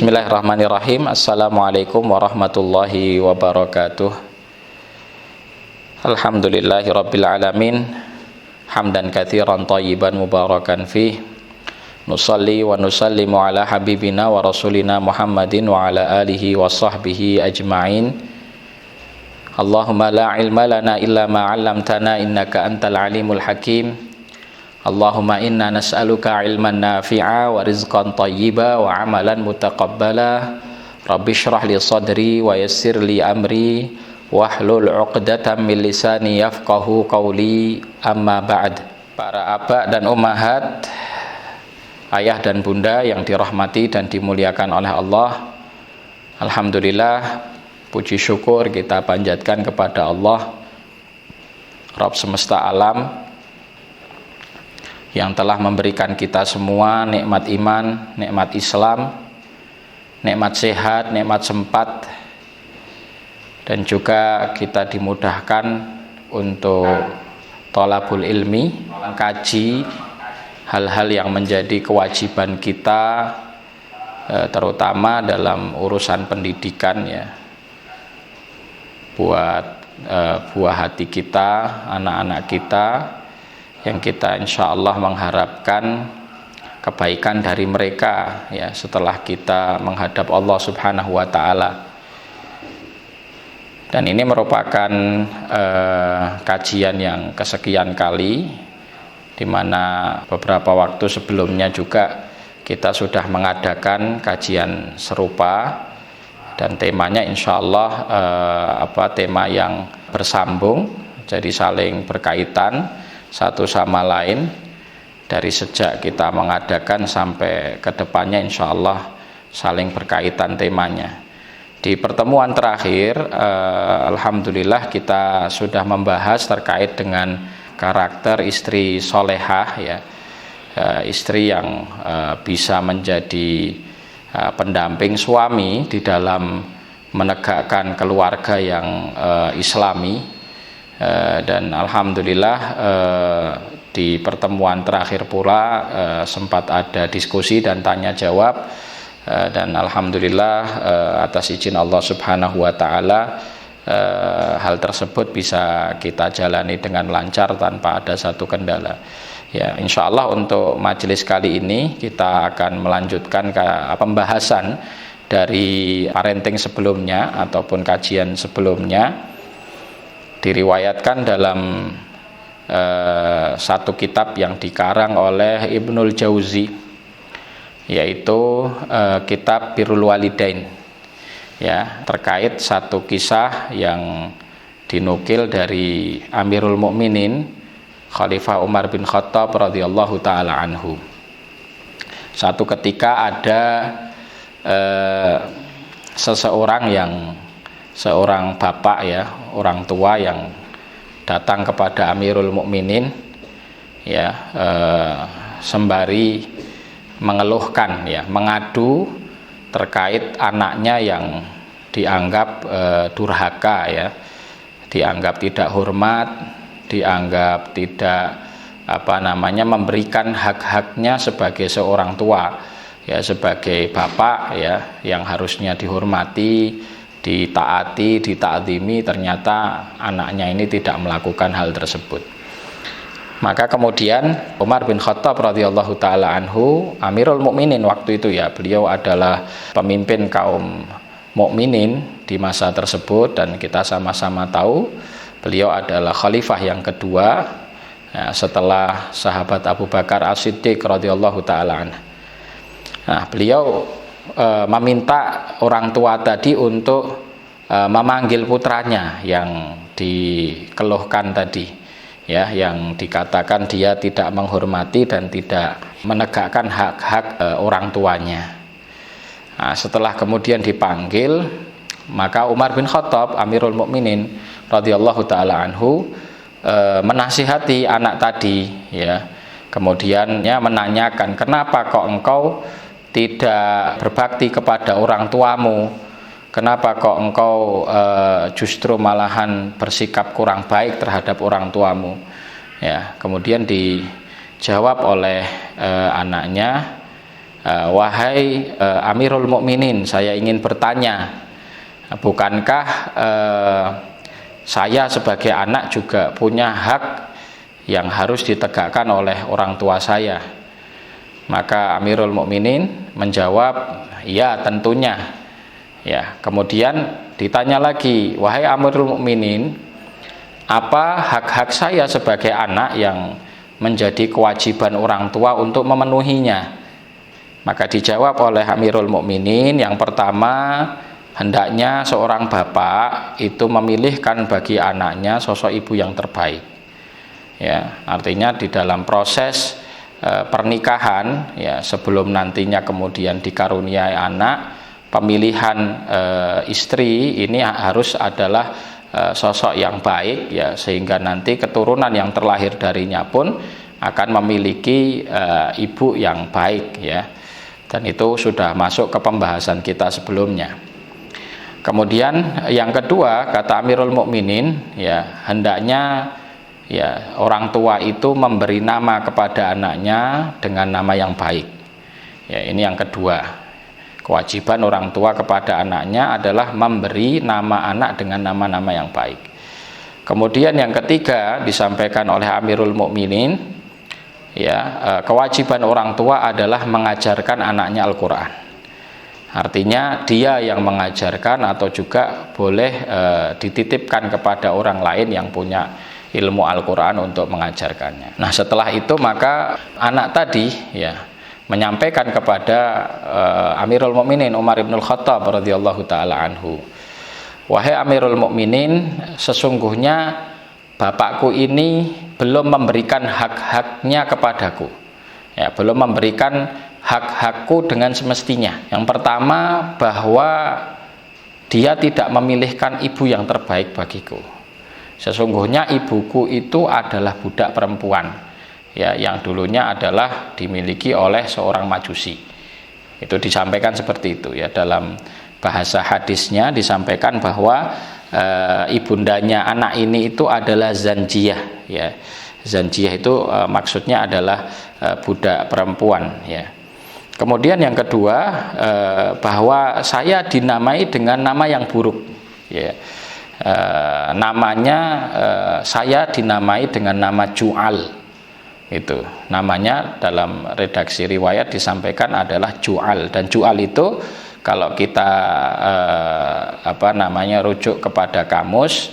Bismillahirrahmanirrahim. Assalamualaikum warahmatullahi wabarakatuh. Alhamdulillahirabbil alamin. Hamdan katsiran thayyiban mubarakan fih. Nusalli wa nusallimu ala habibina wa rasulina Muhammadin wa ala alihi wa sahbihi ajma'in. Allahumma la ilma lana illa ma 'allamtana innaka antal alimul hakim. Allahumma inna nas'aluka ilman nafi'a wa rizqan thayyiba wa amalan mutaqabbala. Rabbi shrah li sadri wa yassir li amri wahlul 'uqdatam min lisani yafqahu qawli. Amma ba'd. Para aba dan ummahat, ayah dan bunda yang dirahmati dan dimuliakan oleh Allah, alhamdulillah, puji syukur kita panjatkan kepada Allah, Rabb semesta alam, yang telah memberikan kita semua nikmat iman, nikmat Islam, nikmat sehat, nikmat sempat, dan juga kita dimudahkan untuk thalabul ilmi, mengkaji hal-hal yang menjadi kewajiban kita, terutama dalam urusan pendidikan, ya, buat buah hati kita, anak-anak kita, yang kita insya Allah mengharapkan kebaikan dari mereka, ya, setelah kita menghadap Allah Subhanahu wa Ta'ala. Dan ini merupakan kajian yang kesekian kali, di mana beberapa waktu sebelumnya juga kita sudah mengadakan kajian serupa, dan temanya insya Allah tema yang bersambung, jadi saling berkaitan satu sama lain dari sejak kita mengadakan sampai ke depannya, insya Allah saling berkaitan temanya. Di pertemuan terakhir, alhamdulillah kita sudah membahas terkait dengan karakter istri solehah, ya, istri yang bisa menjadi pendamping suami di dalam menegakkan keluarga yang islami. Dan alhamdulillah di pertemuan terakhir pula sempat ada diskusi dan tanya jawab, dan alhamdulillah atas izin Allah Subhanahu wa Ta'ala hal tersebut bisa kita jalani dengan lancar tanpa ada satu kendala. Ya, insya Allah untuk majelis kali ini kita akan melanjutkan pembahasan dari parenting sebelumnya ataupun kajian sebelumnya. Diriwayatkan dalam satu kitab yang dikarang oleh Ibnul Jauzi, yaitu kitab Birrul Walidain, ya, terkait satu kisah yang dinukil dari Amirul Mukminin Khalifah Umar bin Khattab radhiyallahu taala anhu. Satu ketika ada seorang bapak, ya, orang tua yang datang kepada Amirul Mukminin, ya, sembari mengeluhkan, ya, mengadu terkait anaknya yang dianggap durhaka, ya, dianggap tidak hormat, dianggap tidak memberikan hak-haknya sebagai seorang tua, ya, sebagai bapak, ya, yang harusnya dihormati, ditaati, dita'zimi, ternyata anaknya ini tidak melakukan hal tersebut. Maka kemudian Umar bin Khattab radhiyallahu taala anhu, Amirul Mukminin waktu itu, ya, beliau adalah pemimpin kaum mukminin di masa tersebut, dan kita sama-sama tahu beliau adalah khalifah yang kedua, ya, setelah sahabat Abu Bakar As-Siddiq radhiyallahu taala anhu. Nah, beliau meminta orang tua tadi untuk memanggil putranya yang dikeluhkan tadi, ya, yang dikatakan dia tidak menghormati dan tidak menegakkan hak-hak orang tuanya. Nah, setelah kemudian dipanggil, maka Umar bin Khattab Amirul Mukminin radhiyallahu taala anhu menasihati anak tadi, ya, kemudian, ya, menanyakan, kenapa kok engkau tidak berbakti kepada orang tuamu? Kenapa kok engkau justru malahan bersikap kurang baik terhadap orang tuamu? Ya, kemudian dijawab oleh anaknya, wahai Amirul Mukminin, saya ingin bertanya, bukankah saya sebagai anak juga punya hak yang harus ditegakkan oleh orang tua saya? Maka Amirul Mukminin menjawab, ya tentunya. Ya, kemudian ditanya lagi, wahai Amirul Mukminin, apa hak-hak saya sebagai anak yang menjadi kewajiban orang tua untuk memenuhinya? Maka dijawab oleh Amirul Mukminin, yang pertama, hendaknya seorang bapak itu memilihkan bagi anaknya sosok ibu yang terbaik. Ya, artinya di dalam proses pernikahan, ya, sebelum nantinya kemudian dikaruniai anak, pemilihan istri ini harus adalah sosok yang baik, ya, sehingga nanti keturunan yang terlahir darinya pun akan memiliki ibu yang baik, ya. Dan itu sudah masuk ke pembahasan kita sebelumnya. Kemudian yang kedua, kata Amirul Mukminin, ya, hendaknya ya orang tua itu memberi nama kepada anaknya dengan nama yang baik. Ya, ini yang kedua. Kewajiban orang tua kepada anaknya adalah memberi nama anak dengan nama-nama yang baik. Kemudian yang ketiga disampaikan oleh Amirul Mukminin, ya, kewajiban orang tua adalah mengajarkan anaknya Al-Quran. Artinya dia yang mengajarkan atau juga boleh dititipkan kepada orang lain yang punya ilmu Al-Quran untuk mengajarkannya. Nah, setelah itu maka anak tadi, ya, menyampaikan kepada Amirul Mukminin Umar bin Khattab radhiyallahu taala anhu, wahai Amirul Mukminin, sesungguhnya bapakku ini belum memberikan hak-haknya kepadaku, ya, belum memberikan hak-hakku dengan semestinya. Yang pertama, bahwa dia tidak memilihkan ibu yang terbaik bagiku. Sesungguhnya ibuku itu adalah budak perempuan, ya, yang dulunya adalah dimiliki oleh seorang majusi. Itu disampaikan seperti itu, ya, dalam bahasa hadisnya disampaikan bahwa ibundanya anak ini itu adalah zanjiyah, ya. Zanjiyah itu maksudnya adalah budak perempuan, ya. Kemudian yang kedua, bahwa saya dinamai dengan nama yang buruk, ya. Namanya saya dinamai dengan nama Ju'al. Itu namanya dalam redaksi riwayat disampaikan adalah Ju'al, dan Ju'al itu kalau kita rujuk kepada kamus,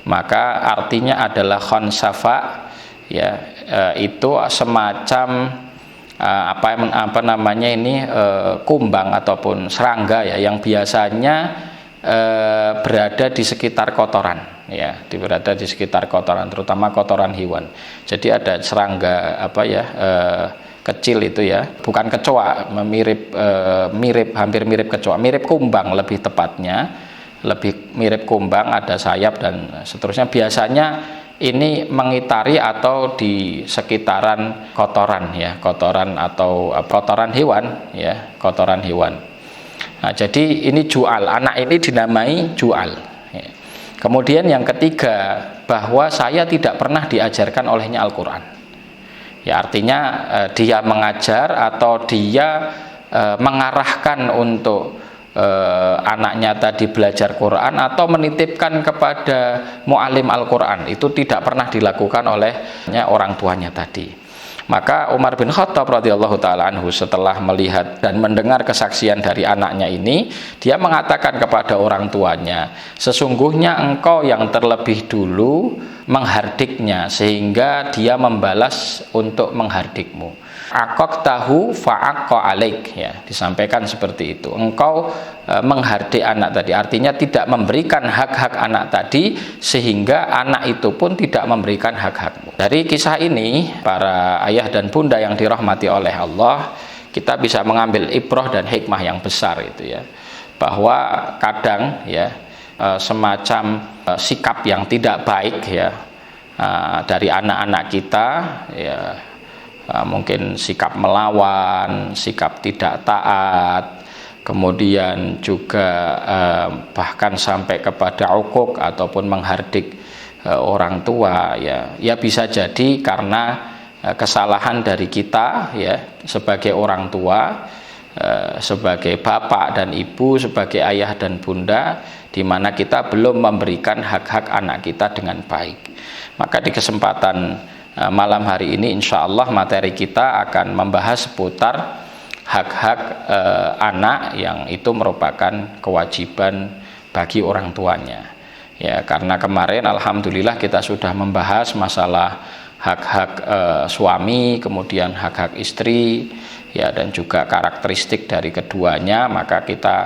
maka artinya adalah khonsafa, ya, itu semacam kumbang ataupun serangga, ya, yang biasanya berada di sekitar kotoran, ya, berada di sekitar kotoran, terutama kotoran hewan. Jadi ada serangga kecil itu, ya, bukan kecoa, hampir mirip kecoa, mirip kumbang lebih tepatnya, lebih mirip kumbang, ada sayap dan seterusnya. Biasanya ini mengitari atau di sekitaran kotoran, ya, kotoran atau kotoran hewan, ya, kotoran hewan. Nah, jadi ini Ju'al, anak ini dinamai Ju'al, ya. Kemudian yang ketiga, bahwa saya tidak pernah diajarkan olehnya Al-Quran, ya, artinya dia mengajar atau dia mengarahkan untuk anaknya tadi belajar Quran atau menitipkan kepada mu'alim Al-Quran, itu tidak pernah dilakukan olehnya orang tuanya tadi. Maka Umar bin Khattab radhiyallahu taala anhu setelah melihat dan mendengar kesaksian dari anaknya ini, dia mengatakan kepada orang tuanya, sesungguhnya engkau yang terlebih dulu menghardiknya sehingga dia membalas untuk menghardikmu. Akok tahu fa'akko alaik, ya, disampaikan seperti itu. Engkau menghardik anak tadi, artinya tidak memberikan hak-hak anak tadi sehingga anak itu pun tidak memberikan hak-hakmu. Dari kisah ini, para ayah dan bunda yang dirahmati oleh Allah, kita bisa mengambil ibrah dan hikmah yang besar itu, ya, bahwa kadang, ya, semacam sikap yang tidak baik, ya, dari anak-anak kita, ya, mungkin sikap melawan, sikap tidak taat, kemudian juga bahkan sampai kepada ukuk ataupun menghardik orang tua, ya bisa jadi karena kesalahan dari kita, ya, sebagai orang tua, sebagai bapak dan ibu, sebagai ayah dan bunda, di mana kita belum memberikan hak-hak anak kita dengan baik. Maka di kesempatan malam hari ini insya Allah materi kita akan membahas seputar hak-hak anak yang itu merupakan kewajiban bagi orang tuanya. Ya, karena kemarin alhamdulillah kita sudah membahas masalah hak-hak suami, kemudian hak-hak istri, ya, dan juga karakteristik dari keduanya. Maka kita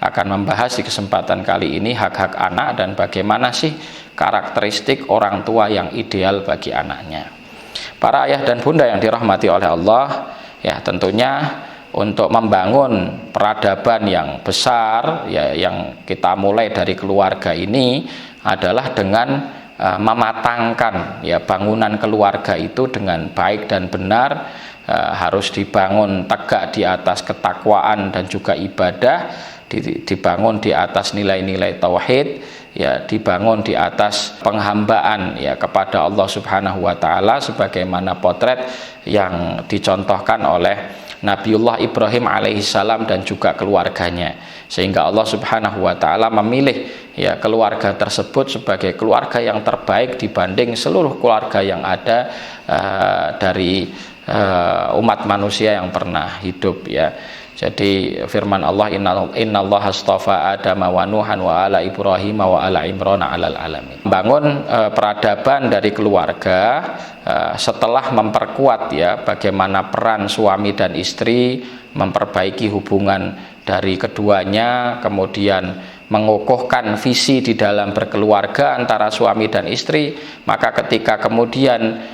akan membahas di kesempatan kali ini hak-hak anak dan bagaimana sih karakteristik orang tua yang ideal bagi anaknya. Para ayah dan bunda yang dirahmati oleh Allah, ya, tentunya untuk membangun peradaban yang besar, ya, yang kita mulai dari keluarga ini adalah dengan mematangkan, ya, bangunan keluarga itu dengan baik dan benar, harus dibangun tegak di atas ketakwaan dan juga ibadah, dibangun di atas nilai-nilai tauhid, ya, dibangun di atas penghambaan, ya, kepada Allah Subhanahu wa taala sebagaimana potret yang dicontohkan oleh Nabiullah Ibrahim alaihissalam dan juga keluarganya, sehingga Allah Subhanahu wa taala memilih, ya, keluarga tersebut sebagai keluarga yang terbaik dibanding seluruh keluarga yang ada dari umat manusia yang pernah hidup, ya. Jadi firman Allah, innallaha astafa Adama wa Nuhan wa ala Ibrahim wa ala Imran alal alamin. Bangun peradaban dari keluarga setelah memperkuat, ya, bagaimana peran suami dan istri, memperbaiki hubungan dari keduanya, kemudian mengukuhkan visi di dalam berkeluarga antara suami dan istri. Maka ketika kemudian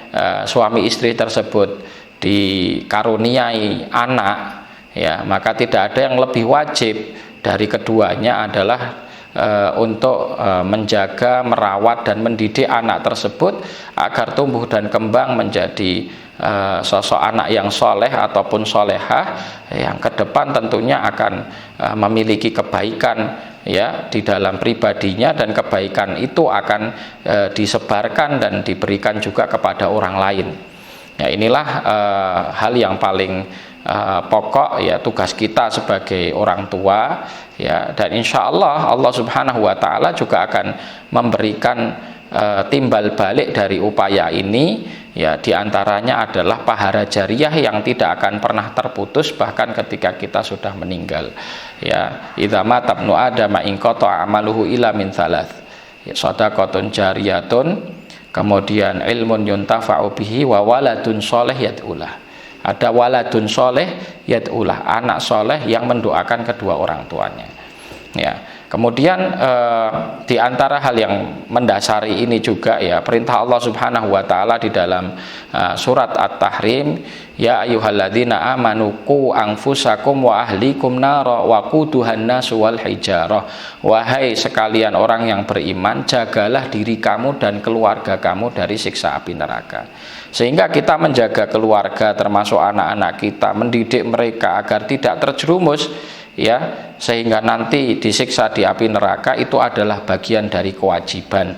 suami istri tersebut dikaruniai anak, ya, maka tidak ada yang lebih wajib dari keduanya adalah untuk menjaga, merawat dan mendidik anak tersebut agar tumbuh dan kembang menjadi sosok anak yang soleh ataupun solehah yang ke depan tentunya akan memiliki kebaikan, ya, di dalam pribadinya, dan kebaikan itu akan disebarkan dan diberikan juga kepada orang lain. Ya, inilah hal yang paling pokok, ya, tugas kita sebagai orang tua, ya, dan insya Allah Allah Subhanahu wa taala juga akan memberikan timbal balik dari upaya ini, ya, diantaranya adalah pahala jariah yang tidak akan pernah terputus bahkan ketika kita sudah meninggal, ya. Idza mata ibnu adama in qata'a amaluhu illa min thalath, ya, shadaqatun jariyatun, kemudian ilmun yuntafa'u bihi, wa waladun sholeh yad'ulah. Ada waladun soleh yad'ulah, anak soleh yang mendoakan kedua orang tuanya, ya. Kemudian di antara hal yang mendasari ini juga, ya, perintah Allah Subhanahu wa taala di dalam surat At-Tahrim, ya ayyuhalladzina amanu qu anfusakum wa ahlikum nara wa quduhan nasu wal hijarah. Wahai sekalian orang yang beriman, jagalah diri kamu dan keluarga kamu dari siksa api neraka. Sehingga kita menjaga keluarga termasuk anak-anak kita, mendidik mereka agar tidak terjerumus, ya, sehingga nanti disiksa di api neraka, itu adalah bagian dari kewajiban,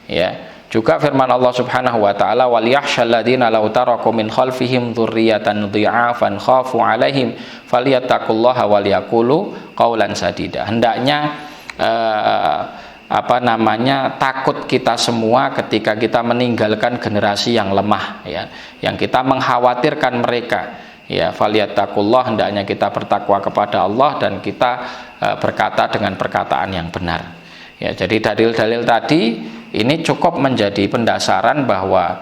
ya. Juga firman Allah Subhanahu wa taala, wal yakhshal ladzina law taraku min khalfihim dzurriyyatan dhi'afan khafu 'alaihim falyattaqullaha wal yaqulu qaulan sadida. Hendaknya takut kita semua ketika kita meninggalkan generasi yang lemah, ya, yang kita mengkhawatirkan mereka, ya. Falyattaqullah, hendaknya kita bertakwa kepada Allah dan kita berkata dengan perkataan yang benar, ya. Jadi dalil-dalil tadi ini cukup menjadi pendasaran bahwa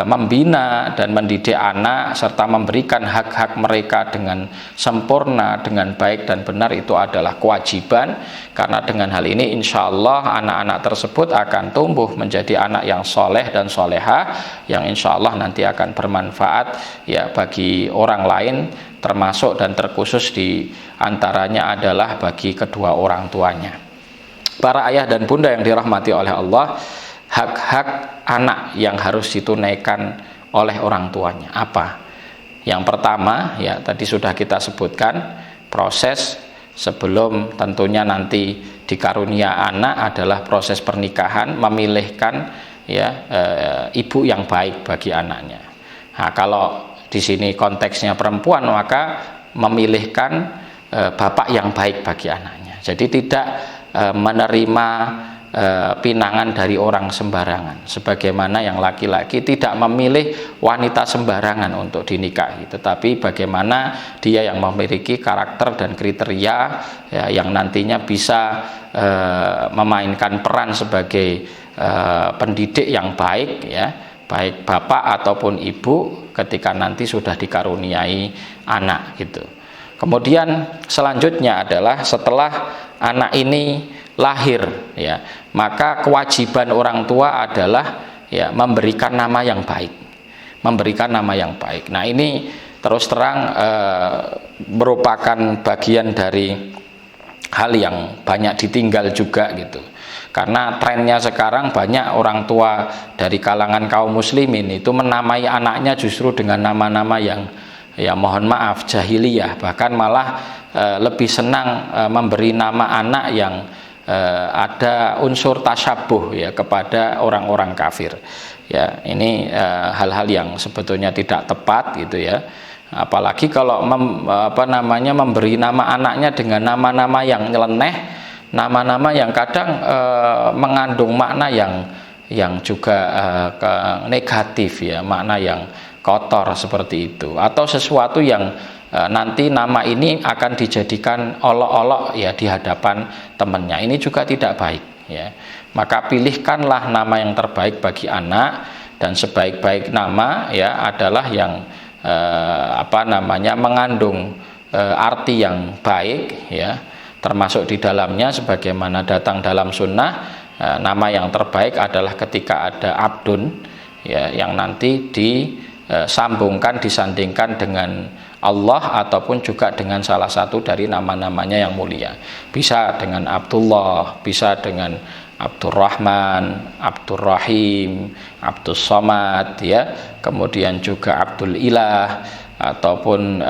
membina dan mendidik anak serta memberikan hak-hak mereka dengan sempurna, dengan baik dan benar itu adalah kewajiban. Karena dengan hal ini insya Allah anak-anak tersebut akan tumbuh menjadi anak yang soleh dan soleha, yang insya Allah nanti akan bermanfaat, ya, bagi orang lain, termasuk dan terkhusus di antaranya adalah bagi kedua orang tuanya. Para ayah dan bunda yang dirahmati oleh Allah, hak-hak anak yang harus ditunaikan oleh orang tuanya apa? Yang pertama, ya, tadi sudah kita sebutkan, proses sebelum tentunya nanti dikarunia anak adalah proses pernikahan, memilihkan, ya, ibu yang baik bagi anaknya. Nah, kalau di sini konteksnya perempuan, maka memilihkan bapak yang baik bagi anaknya. Jadi tidak menerima pinangan dari orang sembarangan, sebagaimana yang laki-laki tidak memilih wanita sembarangan untuk dinikahi, tetapi bagaimana dia yang memiliki karakter dan kriteria ya, yang nantinya bisa memainkan peran sebagai pendidik yang baik ya, baik bapak ataupun ibu ketika nanti sudah dikaruniai anak gitu. Kemudian selanjutnya adalah setelah anak ini lahir ya, maka kewajiban orang tua adalah ya memberikan nama yang baik, memberikan nama yang baik. Nah ini terus terang merupakan bagian dari hal yang banyak ditinggal juga gitu, karena trennya sekarang banyak orang tua dari kalangan kaum muslimin itu menamai anaknya justru dengan nama-nama yang ya mohon maaf jahiliyah, bahkan malah lebih senang memberi nama anak yang ada unsur tasyabuh ya kepada orang-orang kafir ya. Ini hal-hal yang sebetulnya tidak tepat gitu ya, apalagi kalau memberi nama anaknya dengan nama-nama yang nyeleneh, nama-nama yang kadang mengandung makna yang juga negatif ya, makna yang kotor seperti itu, atau sesuatu yang nanti nama ini akan dijadikan olok-olok ya di hadapan temannya. Ini juga tidak baik ya. Maka pilihkanlah nama yang terbaik bagi anak, dan sebaik-baik nama ya adalah yang mengandung arti yang baik ya, termasuk di dalamnya sebagaimana datang dalam sunnah, nama yang terbaik adalah ketika ada abdun ya, yang nanti disambungkan, disandingkan dengan Allah ataupun juga dengan salah satu dari nama-namanya yang mulia. Bisa dengan Abdullah, bisa dengan Abdurrahman, Abdurrahim, Abdus Somad ya, kemudian juga Abdul Ilah ataupun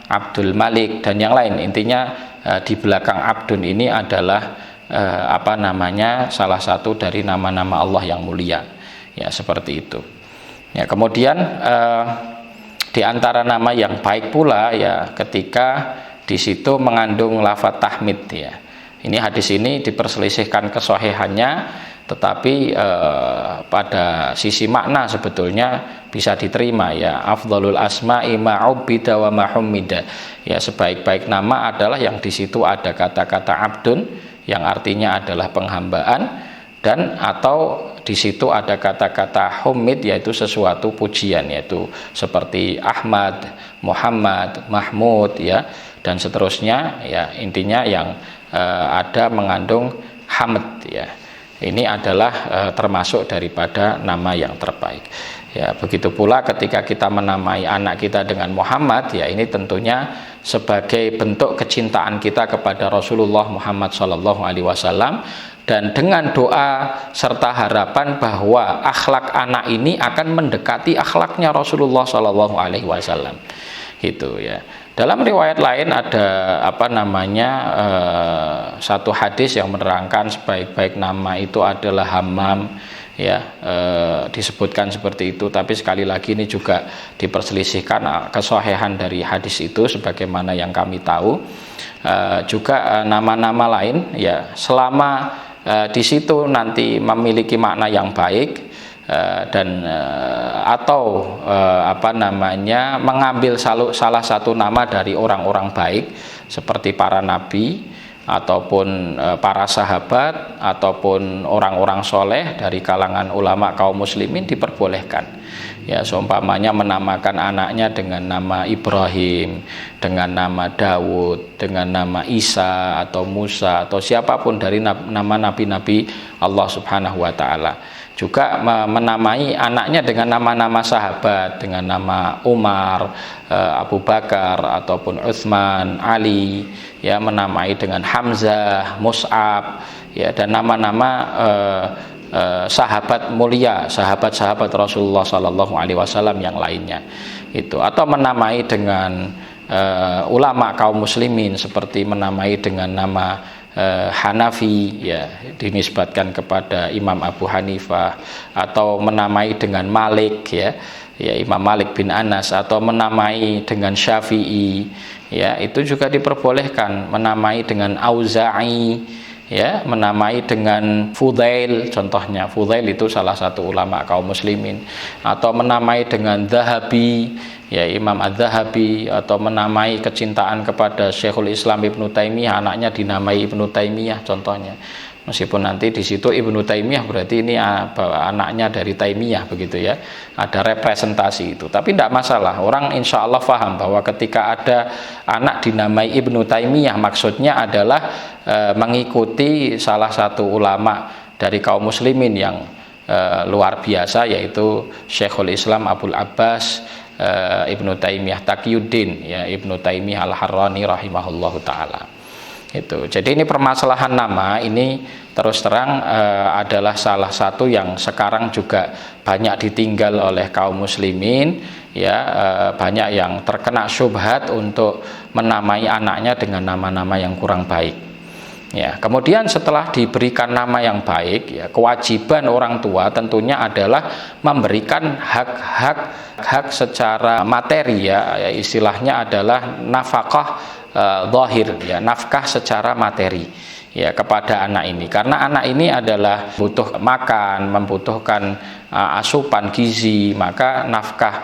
Abdul Malik dan yang lain. Intinya di belakang Abdun ini adalah salah satu dari nama-nama Allah yang mulia ya, seperti itu ya. Kemudian di antara nama yang baik pula ya ketika di situ mengandung lafaz tahmid ya. Ini hadis ini diperselisihkan kesohihannya, tetapi pada sisi makna sebetulnya bisa diterima ya. Afdhalul asma'i ma'ubida wa mahummida ya, sebaik-baik nama adalah yang di situ ada kata-kata abdun yang artinya adalah penghambaan, dan atau di situ ada kata-kata humid yaitu sesuatu pujian, yaitu seperti Ahmad, Muhammad, Mahmud ya, dan seterusnya ya. Intinya yang ada mengandung hamd ya. Ini adalah termasuk daripada nama yang terbaik ya. Begitu pula ketika kita menamai anak kita dengan Muhammad ya, ini tentunya sebagai bentuk kecintaan kita kepada Rasulullah Muhammad SAW, dan dengan doa serta harapan bahwa akhlak anak ini akan mendekati akhlaknya Rasulullah SAW gitu ya. Dalam riwayat lain ada satu hadis yang menerangkan sebaik-baik nama itu adalah Hammam ya, disebutkan seperti itu, tapi sekali lagi ini juga diperselisihkan kesohihan dari hadis itu sebagaimana yang kami tahu. Juga nama-nama lain ya, selama di situ nanti memiliki makna yang baik dan atau mengambil salah satu nama dari orang-orang baik seperti para nabi ataupun para sahabat ataupun orang-orang soleh dari kalangan ulama kaum muslimin, diperbolehkan ya. Seumpamanya menamakan anaknya dengan nama Ibrahim, dengan nama Daud, dengan nama Isa atau Musa atau siapapun dari nama nabi-nabi Allah Subhanahu wa taala. Juga menamai anaknya dengan nama-nama sahabat, dengan nama Umar, Abu Bakar ataupun Utsman, Ali ya, menamai dengan Hamzah, Mus'ab ya, dan nama-nama sahabat mulia, sahabat-sahabat Rasulullah SAW yang lainnya itu. Atau menamai dengan ulama kaum muslimin seperti menamai dengan nama Hanafi, ya dinisbatkan kepada Imam Abu Hanifah, atau menamai dengan Malik, ya Imam Malik bin Anas, atau menamai dengan Syafi'i, ya itu juga diperbolehkan. Menamai dengan Auza'i, ya menamai dengan Fudail, contohnya Fudail itu salah satu ulama kaum muslimin, atau menamai dengan Zahabi, ya Imam Az-Zahabi, atau menamai kecintaan kepada Syekhul Islam Ibnu Taimiyah, anaknya dinamai Ibnu Taimiyah contohnya. Meskipun nanti di situ Ibnu Taimiyah berarti ini anaknya dari Taimiyah begitu ya, ada representasi itu. Tapi tidak masalah, orang insya Allah paham bahwa ketika ada anak dinamai Ibnu Taimiyah maksudnya adalah mengikuti salah satu ulama dari kaum muslimin yang luar biasa, yaitu Syekhul Islam Abul Abbas Ibnu Taimiyah Taqiyuddin, ya Ibnu Taimiyah Al-Harrani rahimahullahu taala. Itu. Jadi ini permasalahan nama ini terus terang adalah salah satu yang sekarang juga banyak ditinggal oleh kaum muslimin, ya banyak yang terkena syubhat untuk menamai anaknya dengan nama-nama yang kurang baik. Ya, kemudian setelah diberikan nama yang baik, ya kewajiban orang tua tentunya adalah memberikan hak secara materi, ya istilahnya adalah nafkah zahir, ya nafkah secara materi, ya kepada anak ini, karena anak ini adalah butuh makan, membutuhkan asupan gizi, maka nafkah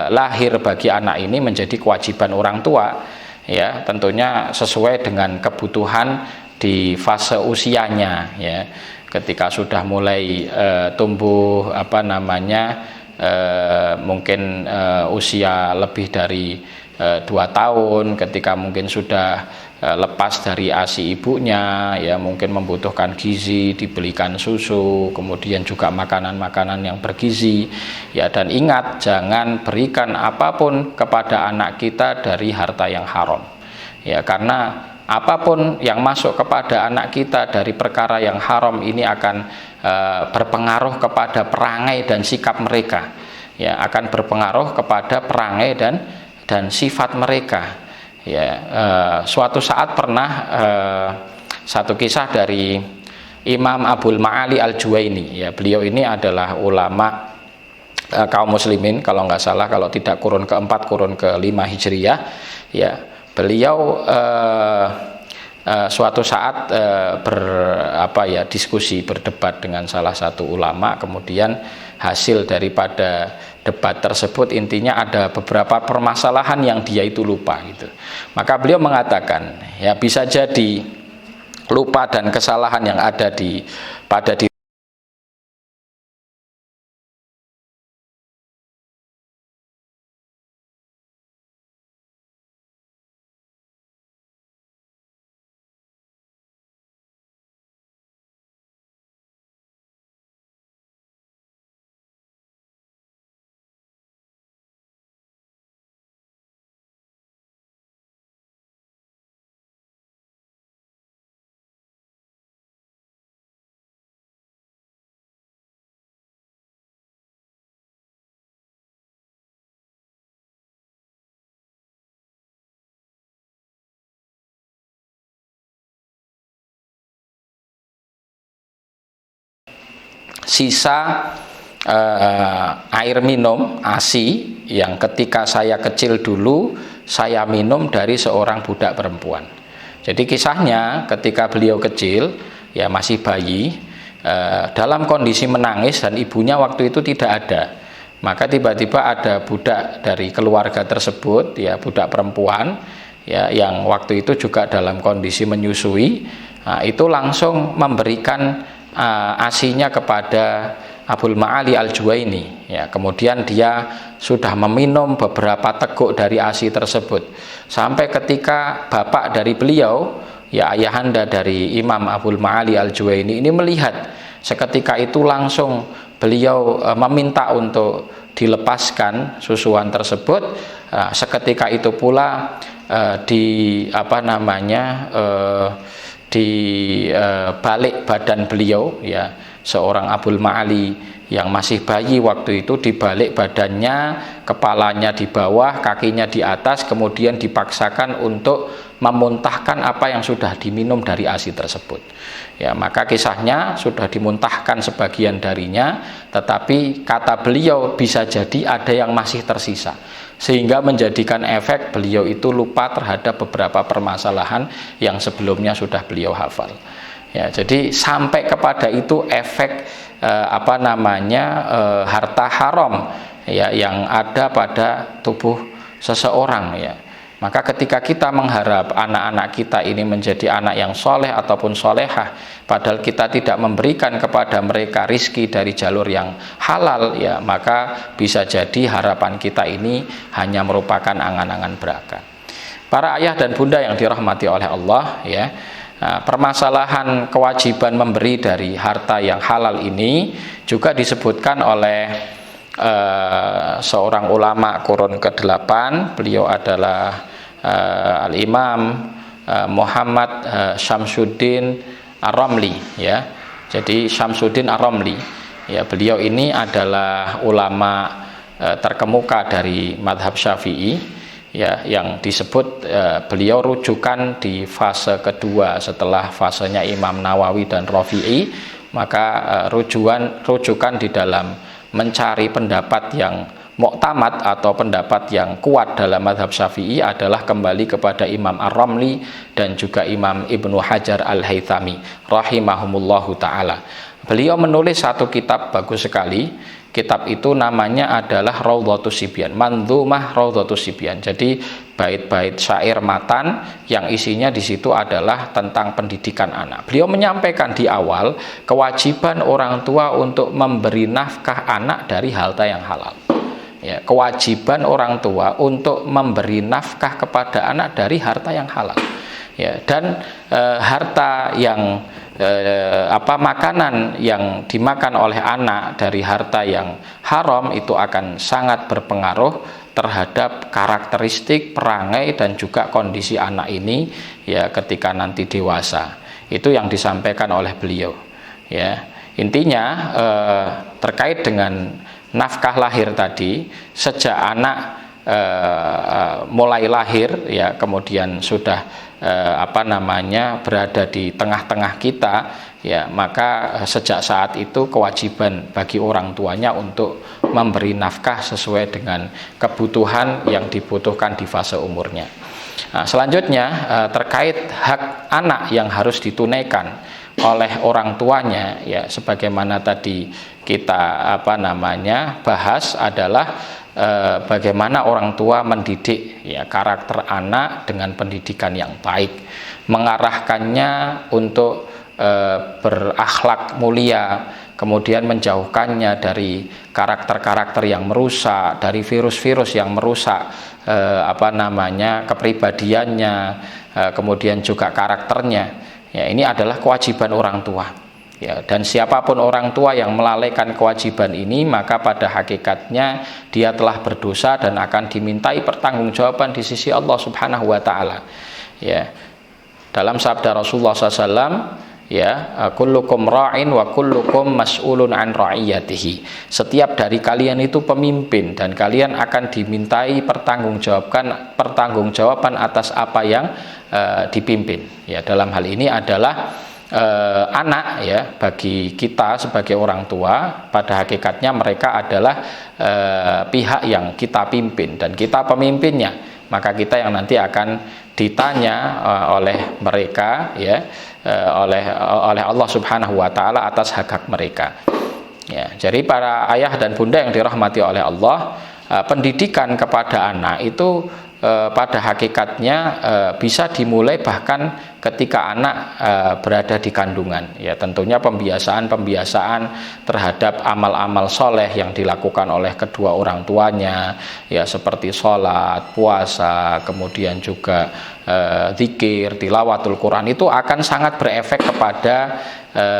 lahir bagi anak ini menjadi kewajiban orang tua, ya tentunya sesuai dengan kebutuhan di fase usianya, ya ketika sudah mulai tumbuh mungkin usia lebih dari 2 tahun, ketika mungkin sudah lepas dari ASI ibunya, ya mungkin membutuhkan gizi, dibelikan susu, kemudian juga makanan-makanan yang bergizi, ya dan ingat jangan berikan apapun kepada anak kita dari harta yang haram, ya karena apapun yang masuk kepada anak kita dari perkara yang haram ini akan berpengaruh kepada perangai dan sikap mereka, ya akan berpengaruh kepada perangai dan sifat mereka. Ya, suatu saat pernah satu kisah dari Imam Abul Ma'ali Al-Juwaini, ya beliau ini adalah ulama kaum muslimin kalau nggak salah, kalau tidak kurun keempat, kurun kelima Hijriyah, ya beliau suatu saat diskusi berdebat dengan salah satu ulama, kemudian hasil daripada debat tersebut intinya ada beberapa permasalahan yang dia itu lupa gitu. Maka beliau mengatakan, ya bisa jadi lupa dan kesalahan yang ada pada diri sisa air minum ASI yang ketika saya kecil dulu saya minum dari seorang budak perempuan. Jadi kisahnya ketika beliau kecil, ya masih bayi, dalam kondisi menangis dan ibunya waktu itu tidak ada, maka tiba-tiba ada budak dari keluarga tersebut, ya budak perempuan, ya yang waktu itu juga dalam kondisi menyusui, itu langsung memberikan ASI-nya kepada Abul Ma'ali Al-Juwaini, ya kemudian dia sudah meminum beberapa teguk dari ASI tersebut sampai ketika bapak dari beliau, ya ayahanda dari Imam Abul Ma'ali Al-Juwaini ini melihat, seketika itu langsung beliau meminta untuk dilepaskan susuan tersebut. Seketika itu pula di balik badan beliau, ya seorang Abul Ma'ali yang masih bayi waktu itu, di balik badannya, kepalanya di bawah, kakinya di atas, kemudian dipaksakan untuk memuntahkan apa yang sudah diminum dari ASI tersebut. Ya, maka kisahnya sudah dimuntahkan sebagian darinya, tetapi kata beliau bisa jadi ada yang masih tersisa, sehingga menjadikan efek beliau itu lupa terhadap beberapa permasalahan yang sebelumnya sudah beliau hafal. Ya, jadi sampai kepada itu efek harta haram ya yang ada pada tubuh seseorang ya. Maka ketika kita mengharap anak-anak kita ini menjadi anak yang soleh ataupun solehah, padahal kita tidak memberikan kepada mereka rizki dari jalur yang halal ya, maka bisa jadi harapan kita ini hanya merupakan angan-angan belaka. Para ayah dan bunda yang dirahmati oleh Allah ya, permasalahan kewajiban memberi dari harta yang halal ini juga disebutkan oleh seorang ulama kurun ke-8. Beliau adalah Al-Imam Muhammad Syamsuddin Ar-Ramli ya. Jadi Syamsuddin Ar-Ramli ya, beliau ini adalah ulama terkemuka dari madhab Syafi'i ya, yang disebut beliau rujukan di fase kedua setelah fasenya Imam Nawawi dan Rafi'i. Maka rujukan di dalam mencari pendapat yang muktamad atau pendapat yang kuat dalam mazhab Syafi'i adalah kembali kepada Imam Ar-Ramli dan juga Imam Ibnu Hajar Al-Haythami rahimahumullahu ta'ala. Beliau menulis satu kitab bagus sekali. Kitab itu namanya adalah Raudhatus Sibyan, Mandzumah Raudhatus Sibyan. Jadi bait-bait syair matan yang isinya di situ adalah tentang pendidikan anak. Beliau menyampaikan di awal kewajiban orang tua untuk memberi nafkah anak dari harta yang halal. Ya, kewajiban orang tua untuk memberi nafkah kepada anak dari harta yang halal. Ya, dan harta yang makanan yang dimakan oleh anak dari harta yang haram itu akan sangat berpengaruh terhadap karakteristik, perangai dan juga kondisi anak ini ya ketika nanti dewasa. Itu yang disampaikan oleh beliau. Ya, intinya terkait dengan nafkah lahir tadi, sejak anak mulai lahir ya, kemudian sudah berada di tengah-tengah kita ya, maka sejak saat itu kewajiban bagi orang tuanya untuk memberi nafkah sesuai dengan kebutuhan yang dibutuhkan di fase umurnya. Nah, selanjutnya terkait hak anak yang harus ditunaikan oleh orang tuanya ya, sebagaimana tadi kita bahas adalah bagaimana orang tua mendidik ya karakter anak dengan pendidikan yang baik, mengarahkannya untuk berakhlak mulia, kemudian menjauhkannya dari karakter-karakter yang merusak, dari virus-virus yang merusak kepribadiannya, kemudian juga karakternya. Ya, ini adalah kewajiban orang tua. Ya, dan siapapun orang tua yang melalaikan kewajiban ini, maka pada hakikatnya dia telah berdosa dan akan dimintai pertanggungjawaban di sisi Allah Subhanahu wa taala. Ya. Dalam sabda Rasulullah SAW, ya, kullukum ra'in wa kullukum mas'ulun an ra'iyatihi. Setiap dari kalian itu pemimpin dan kalian akan dimintai pertanggungjawaban atas apa yang dipimpin. Ya, dalam hal ini adalah anak ya, bagi kita sebagai orang tua pada hakikatnya mereka adalah pihak yang kita pimpin dan kita pemimpinnya, maka kita yang nanti akan ditanya oleh mereka ya, oleh Allah Subhanahu wa taala atas hak-hak mereka. Ya, jadi para ayah dan bunda yang dirahmati oleh Allah, pendidikan kepada anak itu pada hakikatnya bisa dimulai bahkan ketika anak berada di kandungan. Ya, tentunya pembiasaan terhadap amal-amal soleh yang dilakukan oleh kedua orang tuanya, ya seperti sholat, puasa, kemudian juga zikir, tilawatul Quran, itu akan sangat berefek kepada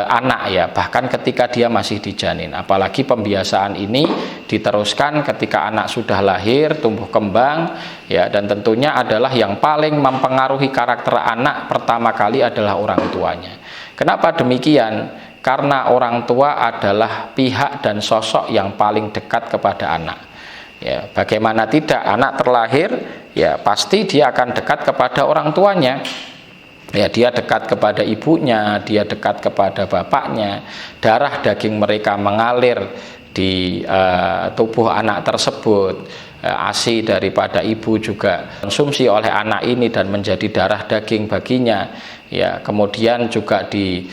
anak ya, bahkan ketika dia masih di janin. Apalagi pembiasaan ini diteruskan ketika anak sudah lahir, tumbuh kembang ya, dan tentunya adalah yang paling mempengaruhi karakter anak pertama kali adalah orang tuanya. Kenapa demikian? Karena orang tua adalah pihak dan sosok yang paling dekat kepada anak. Ya, bagaimana tidak, anak terlahir ya pasti dia akan dekat kepada orang tuanya. Ya, dia dekat kepada ibunya, dia dekat kepada bapaknya, darah daging mereka mengalir di tubuh anak tersebut, ASI daripada ibu juga konsumsi oleh anak ini dan menjadi darah daging baginya. Ya, kemudian juga di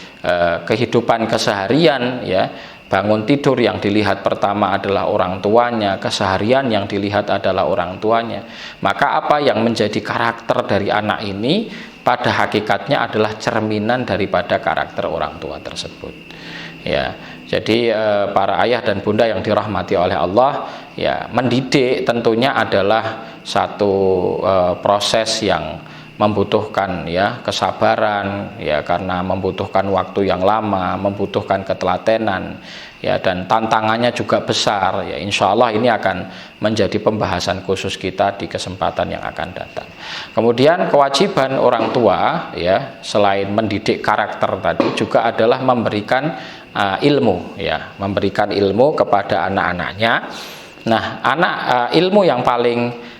kehidupan keseharian, ya, bangun tidur yang dilihat pertama adalah orang tuanya, keseharian yang dilihat adalah orang tuanya. Maka apa yang menjadi karakter dari anak ini pada hakikatnya adalah cerminan daripada karakter orang tua tersebut. Ya, jadi para ayah dan bunda yang dirahmati oleh Allah, ya, mendidik tentunya adalah satu proses yang membutuhkan, ya, kesabaran, ya, karena membutuhkan waktu yang lama, membutuhkan ketelatenan, ya, dan tantangannya juga besar. Ya, insya Allah ini akan menjadi pembahasan khusus kita di kesempatan yang akan datang. Kemudian kewajiban orang tua, ya, selain mendidik karakter tadi juga adalah memberikan ilmu, ya, memberikan ilmu kepada anak-anaknya. Nah, ilmu yang paling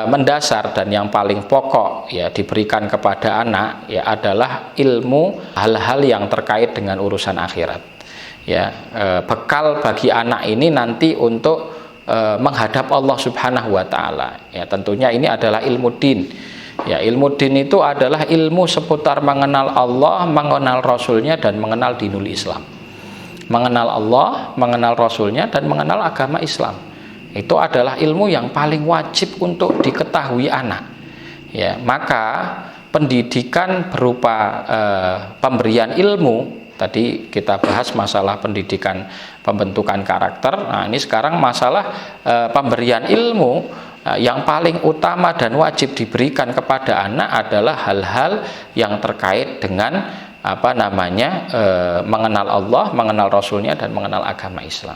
mendasar dan yang paling pokok, ya, diberikan kepada anak, ya, adalah ilmu hal-hal yang terkait dengan urusan akhirat. Ya, bekal bagi anak ini nanti untuk menghadap Allah Subhanahu wa taala. Ya, tentunya ini adalah ilmu din. Ya, ilmu din itu adalah ilmu seputar mengenal Allah, mengenal Rasulnya, dan mengenal dinul Islam. Mengenal Allah, mengenal Rasulnya, dan mengenal agama Islam. Itu adalah ilmu yang paling wajib untuk diketahui anak. Ya, maka pendidikan berupa pemberian ilmu, tadi kita bahas masalah pendidikan pembentukan karakter. Nah, ini sekarang masalah pemberian ilmu yang paling utama dan wajib diberikan kepada anak adalah hal-hal yang terkait dengan mengenal Allah, mengenal Rasulnya, dan mengenal agama Islam.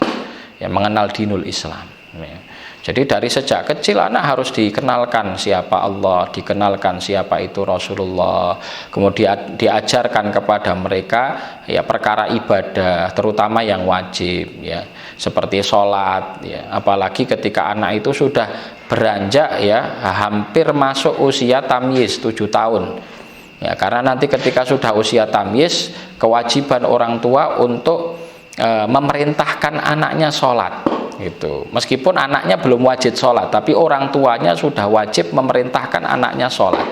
Ya, mengenal dinul Islam. Ya. Jadi dari sejak kecil anak harus dikenalkan siapa Allah, dikenalkan siapa itu Rasulullah, kemudian diajarkan kepada mereka, ya, perkara ibadah, terutama yang wajib, ya, seperti sholat, ya. Apalagi ketika anak itu sudah beranjak, ya, hampir masuk usia tamyiz 7 tahun. Ya, karena nanti ketika sudah usia tamyiz, kewajiban orang tua untuk memerintahkan anaknya sholat. Gitu. Meskipun anaknya belum wajib sholat, tapi orang tuanya sudah wajib memerintahkan anaknya sholat.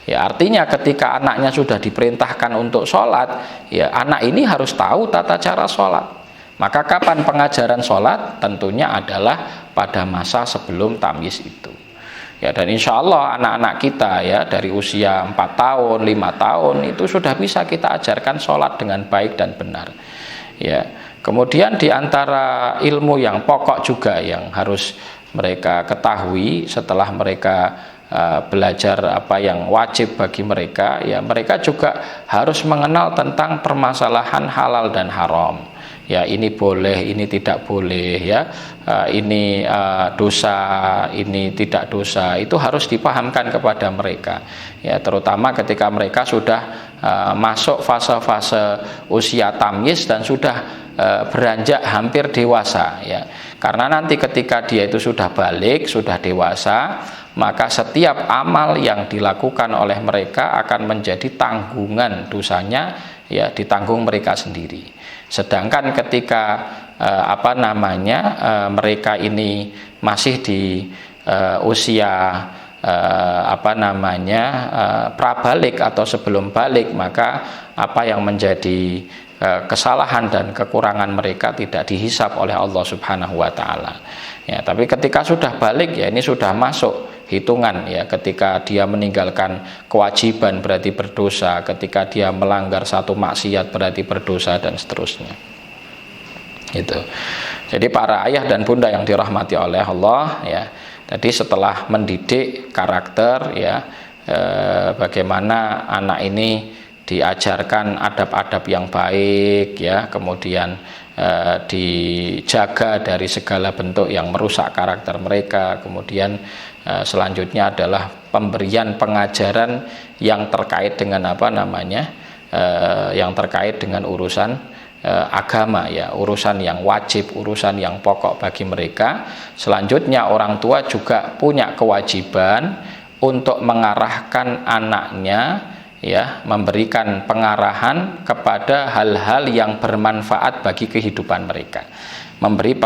Ya, artinya ketika anaknya sudah diperintahkan untuk sholat, ya, anak ini harus tahu tata cara sholat. Maka kapan pengajaran sholat? Tentunya adalah pada masa sebelum tamyiz itu. Ya, dan insya Allah anak-anak kita, ya, dari usia 4 tahun, 5 tahun itu sudah bisa kita ajarkan sholat dengan baik dan benar. Ya, kemudian di antara ilmu yang pokok juga yang harus mereka ketahui setelah mereka belajar apa yang wajib bagi mereka, ya, mereka juga harus mengenal tentang permasalahan halal dan haram. Ya, ini boleh, ini tidak boleh, ya, ini dosa, ini tidak dosa. Itu harus dipahamkan kepada mereka. Ya, terutama ketika mereka sudah masuk fase-fase usia tamyiz dan sudah beranjak hampir dewasa, ya. Karena nanti ketika dia itu sudah balik, sudah dewasa, maka setiap amal yang dilakukan oleh mereka akan menjadi tanggungan dosanya, ya, ditanggung mereka sendiri. Sedangkan ketika mereka ini masih di usia prabalik atau sebelum balik, maka apa yang menjadi kesalahan dan kekurangan mereka tidak dihisap oleh Allah Subhanahu wa taala. Ya, tapi ketika sudah balik, ya, ini sudah masuk hitungan, ya, ketika dia meninggalkan kewajiban berarti berdosa, ketika dia melanggar satu maksiat berarti berdosa, dan seterusnya. Itu. Jadi para ayah dan bunda yang dirahmati oleh Allah, ya, tadi setelah mendidik karakter, ya, bagaimana anak ini diajarkan adab-adab yang baik, ya, kemudian dijaga dari segala bentuk yang merusak karakter mereka. Kemudian selanjutnya adalah pemberian pengajaran yang terkait dengan yang terkait dengan urusan agama, ya, urusan yang wajib, urusan yang pokok bagi mereka. Selanjutnya orang tua juga punya kewajiban untuk mengarahkan anaknya, ya, memberikan pengarahan kepada hal-hal yang bermanfaat bagi kehidupan mereka, memberi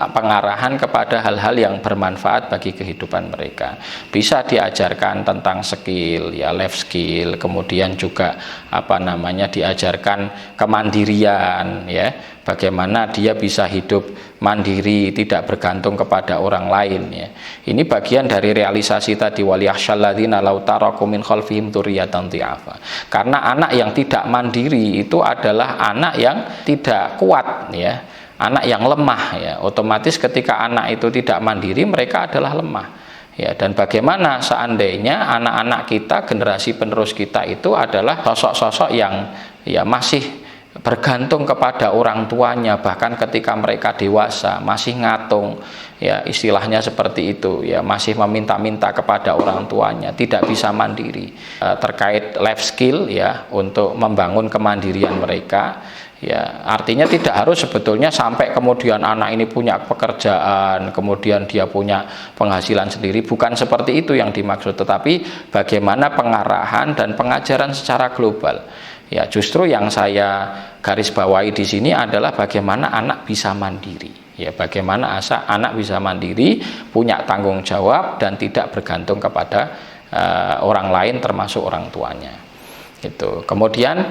pengarahan kepada hal-hal yang bermanfaat bagi kehidupan mereka. Bisa diajarkan tentang skill, ya, life skill, kemudian juga diajarkan kemandirian, ya, bagaimana dia bisa hidup mandiri, tidak bergantung kepada orang lain, ya. Ini bagian dari realisasi tadi, waliyahsyalladzina law taraku min khalfihim dzurriyyatan dhi'afa. Karena anak yang tidak mandiri itu adalah anak yang tidak kuat, ya, anak yang lemah, ya. Otomatis ketika anak itu tidak mandiri, mereka adalah lemah, ya. Dan bagaimana seandainya anak-anak kita, generasi penerus kita itu adalah sosok-sosok yang, ya, masih bergantung kepada orang tuanya, bahkan ketika mereka dewasa masih ngatung, ya, istilahnya seperti itu, ya, masih meminta-minta kepada orang tuanya, tidak bisa mandiri. Terkait life skill, ya, untuk membangun kemandirian mereka, ya, artinya tidak harus sebetulnya sampai kemudian anak ini punya pekerjaan, kemudian dia punya penghasilan sendiri, bukan seperti itu yang dimaksud, tetapi bagaimana pengarahan dan pengajaran secara global. Ya, justru yang saya garis bawahi di sini adalah bagaimana anak bisa mandiri, ya, bagaimana anak bisa mandiri, punya tanggung jawab dan tidak bergantung kepada orang lain termasuk orang tuanya. Gitu. Kemudian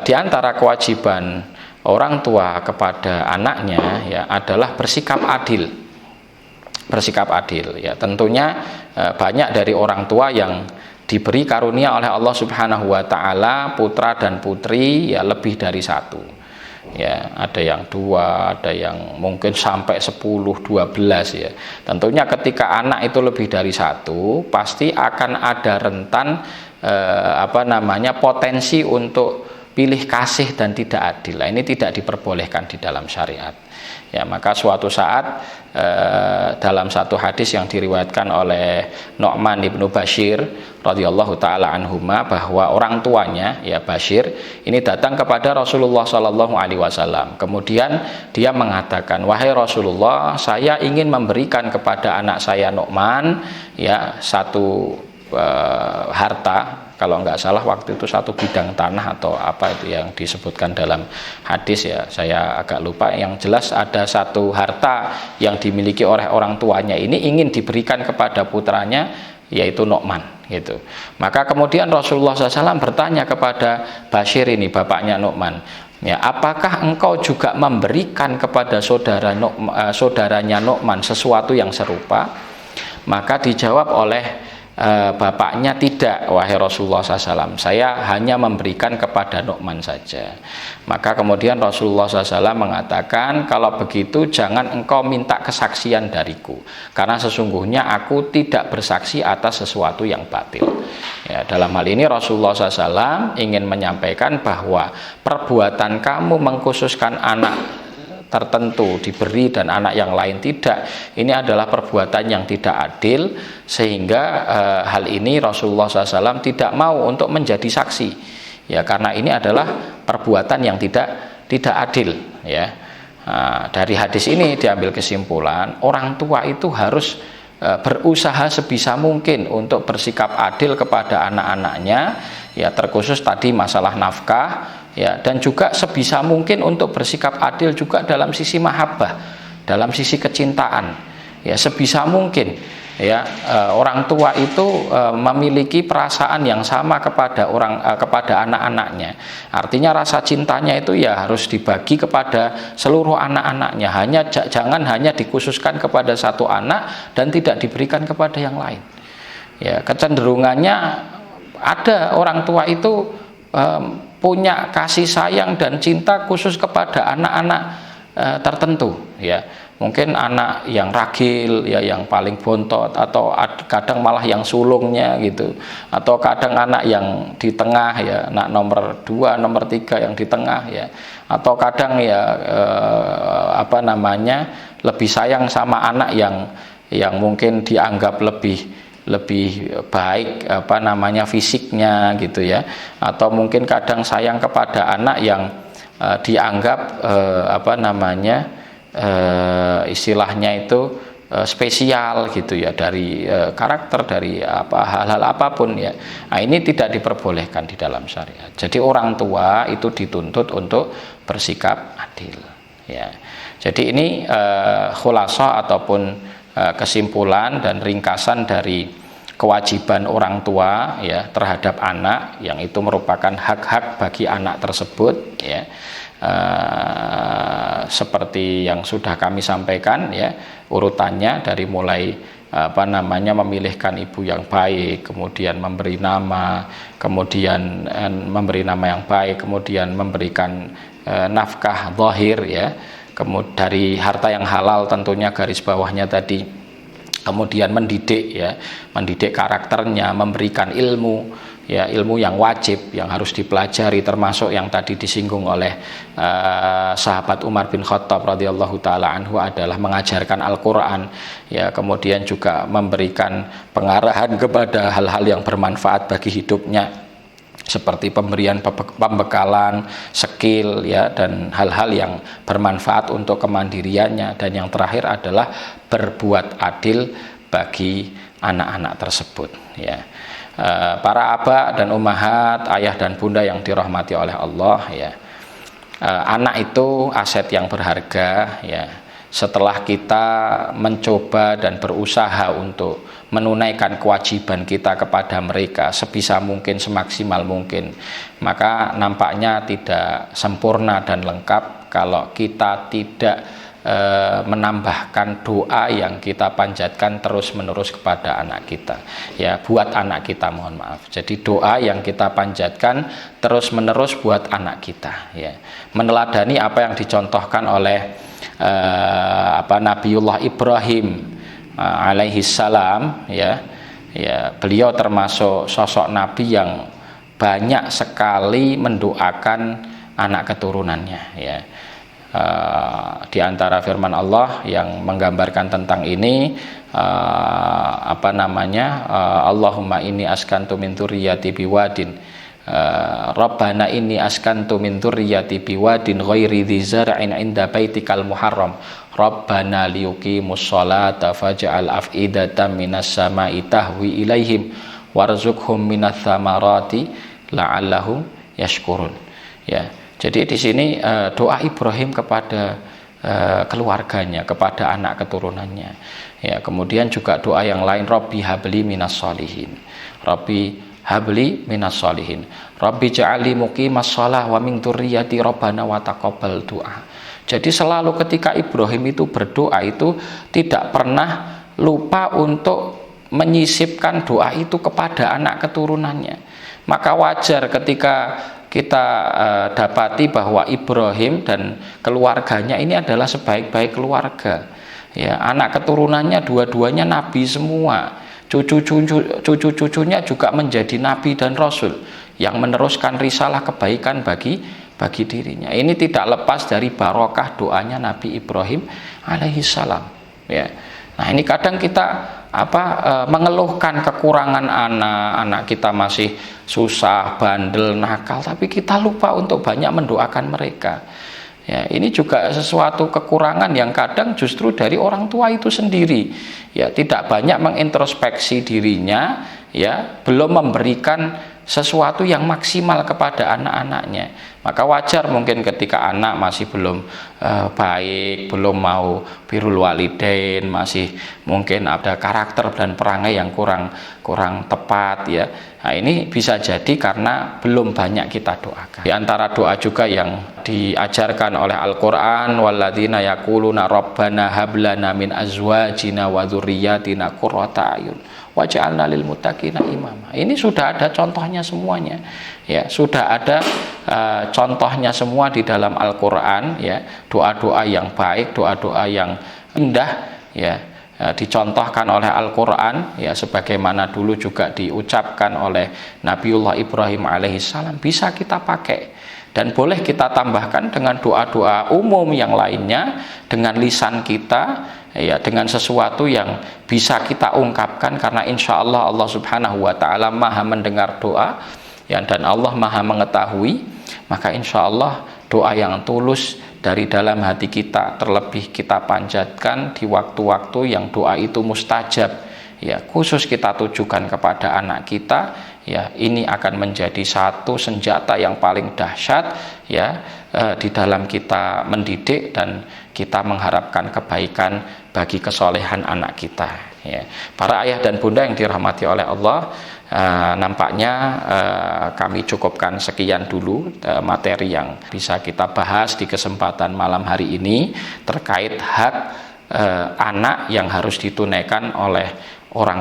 di antara kewajiban orang tua kepada anaknya, ya, adalah bersikap adil. Bersikap adil, ya. Tentunya banyak dari orang tua yang diberi karunia oleh Allah Subhanahu wa taala putra dan putri, ya, lebih dari satu, ya, ada yang 2, ada yang mungkin sampai 10, 12, ya. Tentunya ketika anak itu lebih dari satu, pasti akan ada rentan potensi untuk pilih kasih dan tidak adil. Ini tidak diperbolehkan di dalam syariat, ya. Maka suatu saat dalam satu hadis yang diriwayatkan oleh Nu'man ibnu Bashir radhiyallahu taala anhuma, bahwa orang tuanya, ya, Bashir ini datang kepada Rasulullah sallallahu alaihi wasallam. Kemudian dia mengatakan, "Wahai Rasulullah, saya ingin memberikan kepada anak saya Nu'man, ya, satu harta." Kalau nggak salah waktu itu satu bidang tanah atau apa itu yang disebutkan dalam hadis, ya, saya agak lupa. Yang jelas ada satu harta yang dimiliki oleh orang tuanya ini ingin diberikan kepada putranya, yaitu Nu'man, gitu. Maka kemudian Rasulullah SAW bertanya kepada Bashir ini, bapaknya Nu'man, ya, apakah engkau juga memberikan kepada saudaranya Nu'man sesuatu yang serupa? Maka dijawab oleh bapaknya, tidak, wahai Rasulullah SAW, saya hanya memberikan kepada Nu'man saja. Maka kemudian Rasulullah SAW mengatakan, kalau begitu jangan engkau minta kesaksian dariku, karena sesungguhnya aku tidak bersaksi atas sesuatu yang batil. Ya, dalam hal ini Rasulullah SAW ingin menyampaikan bahwa perbuatan kamu mengkhususkan anak tertentu diberi dan anak yang lain tidak, ini adalah perbuatan yang tidak adil, sehingga hal ini Rasulullah SAW tidak mau untuk menjadi saksi, ya, karena ini adalah perbuatan yang tidak adil, ya. Dari hadis ini diambil kesimpulan orang tua itu harus berusaha sebisa mungkin untuk bersikap adil kepada anak-anaknya, ya, terkhusus tadi masalah nafkah, ya, dan juga sebisa mungkin untuk bersikap adil juga dalam sisi mahabbah, dalam sisi kecintaan, ya, sebisa mungkin, ya, orang tua itu memiliki perasaan yang sama kepada anak-anaknya. Artinya rasa cintanya itu, ya, harus dibagi kepada seluruh anak-anaknya, jangan hanya dikhususkan kepada satu anak dan tidak diberikan kepada yang lain. Ya, kecenderungannya ada orang tua itu punya kasih sayang dan cinta khusus kepada anak-anak tertentu, ya. Mungkin anak yang ragil, ya, yang paling bontot, atau kadang malah yang sulungnya, gitu. Atau kadang anak yang di tengah, ya, anak nomor 2, nomor 3 yang di tengah, ya. Atau kadang, ya, lebih sayang sama anak yang mungkin dianggap lebih baik fisiknya, gitu, ya. Atau mungkin kadang sayang kepada anak yang dianggap istilahnya itu spesial gitu ya, dari karakter, dari hal-hal apapun ya. Nah, ini tidak diperbolehkan di dalam syariat. Jadi orang tua itu dituntut untuk bersikap adil ya. Jadi ini khulasah ataupun kesimpulan dan ringkasan dari kewajiban orang tua ya terhadap anak, yang itu merupakan hak-hak bagi anak tersebut ya. Seperti yang sudah kami sampaikan ya, urutannya dari mulai memilihkan ibu yang baik, kemudian memberi nama, kemudian memberi nama yang baik, kemudian memberikan nafkah zahir ya, kemudian dari harta yang halal tentunya garis bawahnya tadi, kemudian mendidik ya, mendidik karakternya, memberikan ilmu ya, ilmu yang wajib yang harus dipelajari, termasuk yang tadi disinggung oleh sahabat Umar bin Khattab radhiyallahu taala anhu adalah mengajarkan Al-Qur'an ya, kemudian juga memberikan pengarahan kepada hal-hal yang bermanfaat bagi hidupnya, seperti pemberian pembekalan, skill ya, dan hal-hal yang bermanfaat untuk kemandiriannya. Dan yang terakhir adalah berbuat adil bagi anak-anak tersebut ya. Para aba dan ummahat, ayah dan bunda yang dirahmati oleh Allah ya, anak itu aset yang berharga ya. Setelah kita mencoba dan berusaha untuk menunaikan kewajiban kita kepada mereka sebisa mungkin, semaksimal mungkin, maka nampaknya tidak sempurna dan lengkap kalau kita tidak menambahkan doa yang kita panjatkan terus-menerus kepada anak kita ya, buat anak kita, mohon maaf. Jadi doa yang kita panjatkan terus-menerus buat anak kita ya, meneladani apa yang dicontohkan oleh Nabiullah Ibrahim alaihi salam ya. Beliau termasuk sosok nabi yang banyak sekali mendoakan anak keturunannya ya. Di antara firman Allah yang menggambarkan tentang ini, Allahumma inni askantu min dzurriyyati biwadin, Rabbana inni askantu min dzurriyyati biwadin ghairi dzi zar'in 'inda baitikal muharram Rabbana liyuqimus sholata faj'al af'idatan minas sama'i tahwi ilaihim warzuqhum minats tsamarati la'allahum yashkurun ya. Jadi di sini doa Ibrahim kepada keluarganya, kepada anak keturunannya ya. Kemudian juga doa yang lain, Rabbi habli minas sholihin, Rabbi habli minas sholihin, Rabbi ja'ali muqimas shalah wa min dzurriyyati Rabbana wa taqabbal du'a. Jadi selalu ketika Ibrahim itu berdoa itu tidak pernah lupa untuk menyisipkan doa itu kepada anak keturunannya. Maka wajar ketika kita dapati bahwa Ibrahim dan keluarganya ini adalah sebaik-baik keluarga ya. Anak keturunannya dua-duanya nabi semua, cucu-cucunya juga menjadi nabi dan rasul yang meneruskan risalah kebaikan bagi dirinya. Ini tidak lepas dari barokah doanya Nabi Ibrahim alaihi salam ya. Nah, ini kadang kita mengeluhkan kekurangan anak kita masih susah, bandel, nakal, tapi kita lupa untuk banyak mendoakan mereka ya. Ini juga sesuatu kekurangan yang kadang justru dari orang tua itu sendiri ya, tidak banyak mengintrospeksi dirinya ya, belum memberikan sesuatu yang maksimal kepada anak-anaknya. Maka wajar mungkin ketika anak masih belum baik, belum mau birrul walidain, masih mungkin ada karakter dan perangai yang kurang tepat ya. Nah, ini bisa jadi karena belum banyak kita doakan. Di antara doa juga yang diajarkan oleh Al-Qur'an, walladzina yaquluna rabbana hablana min azwajina wa dzurriyyatina qurrata a'yun waj'alna lil muttaqina imama. Ini sudah ada contohnya semuanya ya, sudah ada contohnya semua di dalam Al-Qur'an ya, doa-doa yang baik, doa-doa yang indah ya, dicontohkan oleh Al-Qur'an ya, sebagaimana dulu juga diucapkan oleh Nabiullah Ibrahim alaihissalam, bisa kita pakai dan boleh kita tambahkan dengan doa-doa umum yang lainnya, dengan lisan kita ya, dengan sesuatu yang bisa kita ungkapkan, karena insya Allah Allah subhanahu wa ta'ala maha mendengar doa ya, dan Allah maha mengetahui. Maka insya Allah doa yang tulus dari dalam hati kita, terlebih kita panjatkan di waktu-waktu yang doa itu mustajab, ya khusus kita tujukan kepada anak kita, ya ini akan menjadi satu senjata yang paling dahsyat ya di dalam kita mendidik dan kita mengharapkan kebaikan bagi kesolehan anak kita. Ya, para ayah dan bunda yang dirahmati oleh Allah, nampaknya kami cukupkan sekian dulu materi yang bisa kita bahas di kesempatan malam hari ini terkait hak anak yang harus ditunaikan oleh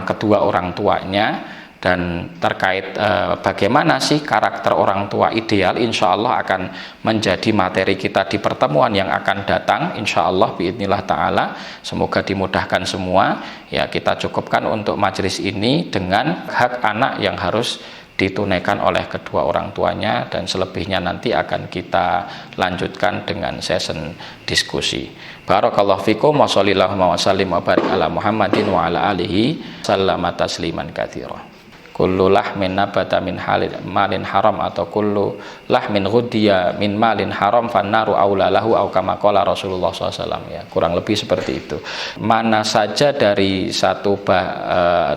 kedua orang tuanya, dan terkait bagaimana sih karakter orang tua ideal, insya Allah akan menjadi materi kita di pertemuan yang akan datang, insya Allah biidznillah ta'ala. Semoga dimudahkan semua. Ya, kita cukupkan untuk majelis ini dengan hak anak yang harus ditunaikan oleh kedua orang tuanya, dan selebihnya nanti akan kita lanjutkan dengan session diskusi. Barakallahu fikum wa sallallahu wa sallim wa barik ala Muhammadin wa ala alihi sallama tasliman katsira. Kullu lahmin nabata min malin haram atau kullu lahmin ghuddiya min malin haram fannaru aula lahu au kama qala Rasulullah SAW, ya kurang lebih seperti itu. Mana saja dari satu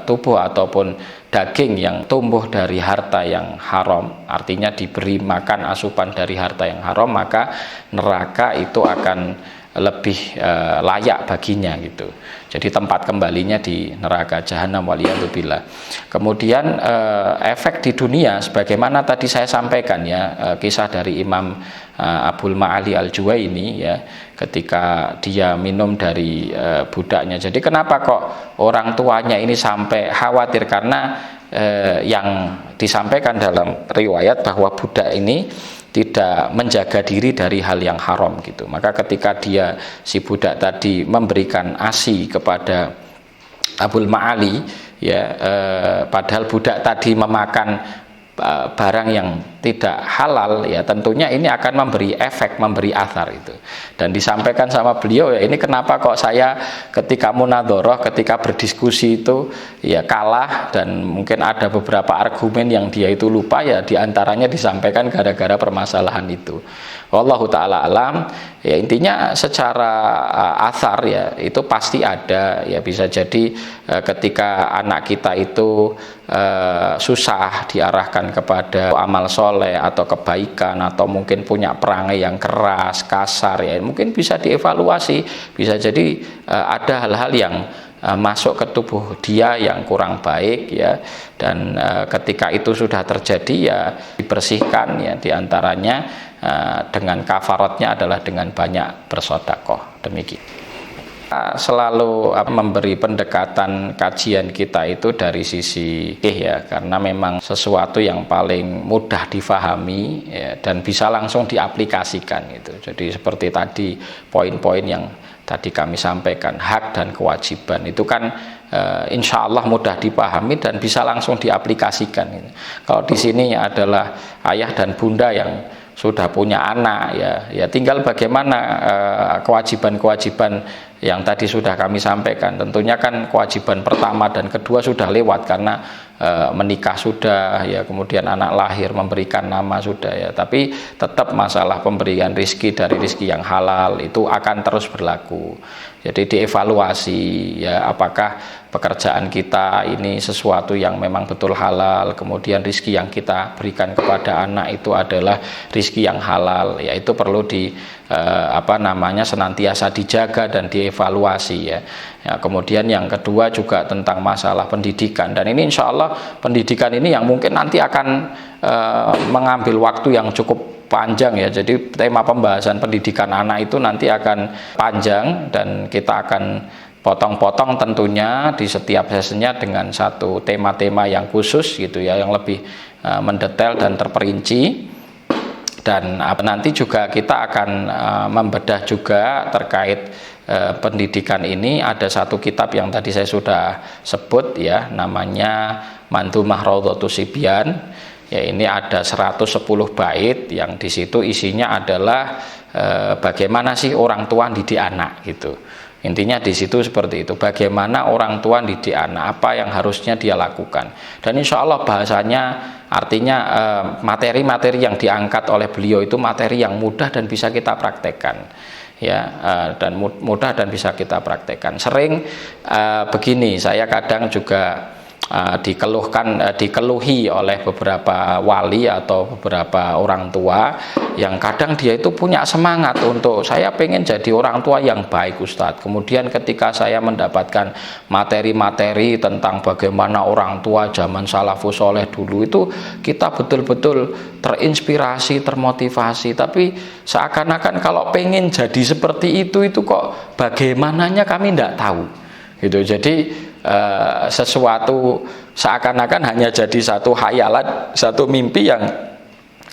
tubuh ataupun daging yang tumbuh dari harta yang haram, artinya diberi makan asupan dari harta yang haram, maka neraka itu akan lebih layak baginya gitu. Jadi tempat kembalinya di neraka jahanam, waliyadzubillah. Kemudian efek di dunia sebagaimana tadi saya sampaikan ya, kisah dari Imam Abul Ma'ali Al-Juwaini ya, ketika dia minum dari budaknya. Jadi kenapa kok orang tuanya ini sampai khawatir, karena yang disampaikan dalam riwayat bahwa budak ini tidak menjaga diri dari hal yang haram gitu. Maka ketika si budak tadi memberikan ASI kepada Abul Ma'ali ya, padahal budak tadi memakan barang yang tidak halal, ya tentunya ini akan memberi efek, memberi athar itu. Dan disampaikan sama beliau, ya ini kenapa kok saya ketika munadharah, ketika berdiskusi itu ya kalah, dan mungkin ada beberapa argumen yang dia itu lupa, ya diantaranya disampaikan gara-gara permasalahan itu. Wallahu ta'ala alam. Ya intinya secara athar ya itu pasti ada, ya bisa jadi ketika anak kita itu susah diarahkan kepada amal soleh atau kebaikan, atau mungkin punya perangai yang keras, kasar, ya mungkin bisa dievaluasi. Bisa jadi ada hal-hal yang masuk ke tubuh dia yang kurang baik ya, dan ketika itu sudah terjadi ya dibersihkan, ya diantaranya dengan kafaratnya adalah dengan banyak bersedekah. Demikian. Selalu memberi pendekatan kajian kita itu dari sisi ya, karena memang sesuatu yang paling mudah difahami ya, dan bisa langsung diaplikasikan gitu. Jadi seperti tadi poin-poin yang tadi kami sampaikan, hak dan kewajiban itu kan insya Allah mudah dipahami dan bisa langsung diaplikasikan gitu. Kalau di sini adalah ayah dan bunda yang sudah punya anak ya tinggal bagaimana kewajiban-kewajiban yang tadi sudah kami sampaikan. Tentunya kan kewajiban pertama dan kedua sudah lewat karena menikah sudah ya, kemudian anak lahir, memberikan nama sudah ya, tapi tetap masalah pemberian rizki dari rizki yang halal itu akan terus berlaku. Jadi dievaluasi ya, apakah pekerjaan kita ini sesuatu yang memang betul halal, kemudian rizki yang kita berikan kepada anak itu adalah rizki yang halal, ya itu perlu senantiasa dijaga dan dievaluasi ya. Ya, kemudian yang kedua juga tentang masalah pendidikan, dan ini insya Allah pendidikan ini yang mungkin nanti akan mengambil waktu yang cukup panjang ya. Jadi tema pembahasan pendidikan anak itu nanti akan panjang, dan kita akan potong-potong tentunya di setiap sesinya dengan satu tema-tema yang khusus gitu ya, yang lebih mendetail dan terperinci. Dan nanti juga kita akan membedah juga terkait pendidikan ini. Ada satu kitab yang tadi saya sudah sebut ya, namanya Mandhumah Raudhatus Sibyan. Ya, ini ada 110 bait yang di situ isinya adalah bagaimana sih orang tua didik anak gitu. Intinya di situ seperti itu, bagaimana orang tua didik anak, apa yang harusnya dia lakukan. Dan insya Allah bahasanya Artinya materi-materi yang diangkat oleh beliau itu materi yang mudah dan bisa kita praktekkan, ya, dan mudah dan bisa kita praktekkan. Sering begini, saya kadang juga dikeluhi oleh beberapa wali atau beberapa orang tua yang kadang dia itu punya semangat untuk saya pengen jadi orang tua yang baik, Ustadz. Kemudian ketika saya mendapatkan materi-materi tentang bagaimana orang tua zaman salafus soleh dulu itu, kita betul-betul terinspirasi, termotivasi, tapi seakan-akan kalau pengen jadi seperti itu kok bagaimananya kami tidak tahu gitu. Jadi sesuatu seakan-akan hanya jadi satu khayalan, satu mimpi yang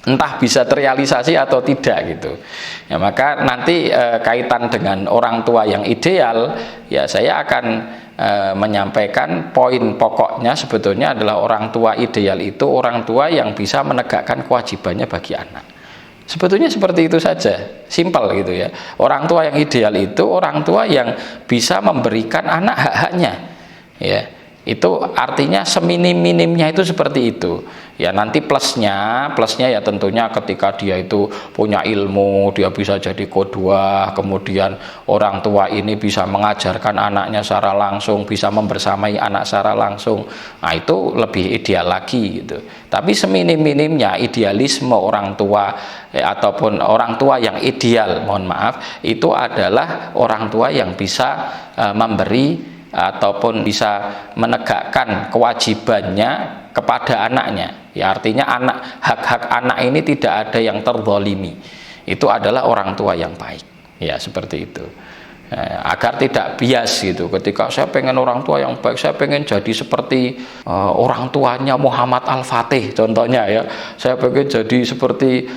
entah bisa terrealisasi atau tidak gitu. Ya, maka nanti kaitan dengan orang tua yang ideal, ya saya akan menyampaikan poin pokoknya sebetulnya adalah orang tua ideal itu orang tua yang bisa menegakkan kewajibannya bagi anak. Sebetulnya seperti itu saja, simpel gitu ya. Orang tua yang ideal itu orang tua yang bisa memberikan anak hak-haknya. Ya, itu artinya seminim-minimnya itu seperti itu. Ya, nanti plusnya ya tentunya ketika dia itu punya ilmu, dia bisa jadi qudwah, kemudian orang tua ini bisa mengajarkan anaknya secara langsung, bisa membersamai anak secara langsung. Nah, itu lebih ideal lagi gitu. Tapi seminim-minimnya idealisme orang tua ataupun orang tua yang ideal, mohon maaf, itu adalah orang tua yang bisa memberi ataupun bisa menegakkan kewajibannya kepada anaknya. Ya, artinya hak-hak anak ini tidak ada yang terzalimi. Itu adalah orang tua yang baik. Ya, seperti itu. Agar tidak bias gitu. Ketika saya pengen orang tua yang baik, saya pengen jadi seperti orang tuanya Muhammad Al-Fatih contohnya ya. Saya pengen jadi seperti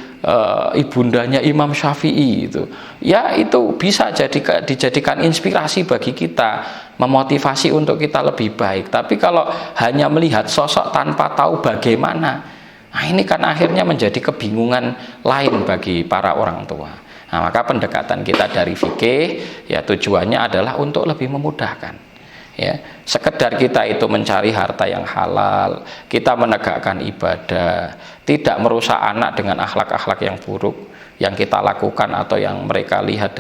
ibundanya Imam Syafi'i itu. Ya, itu bisa dijadikan inspirasi bagi kita, memotivasi untuk kita lebih baik. Tapi kalau hanya melihat sosok tanpa tahu bagaimana, nah ini kan akhirnya menjadi kebingungan lain bagi para orang tua. Nah, maka pendekatan kita dari fikih ya tujuannya adalah untuk lebih memudahkan. Ya, sekedar kita itu mencari harta yang halal, kita menegakkan ibadah, tidak merusak anak dengan akhlak-akhlak yang buruk yang kita lakukan atau yang mereka lihat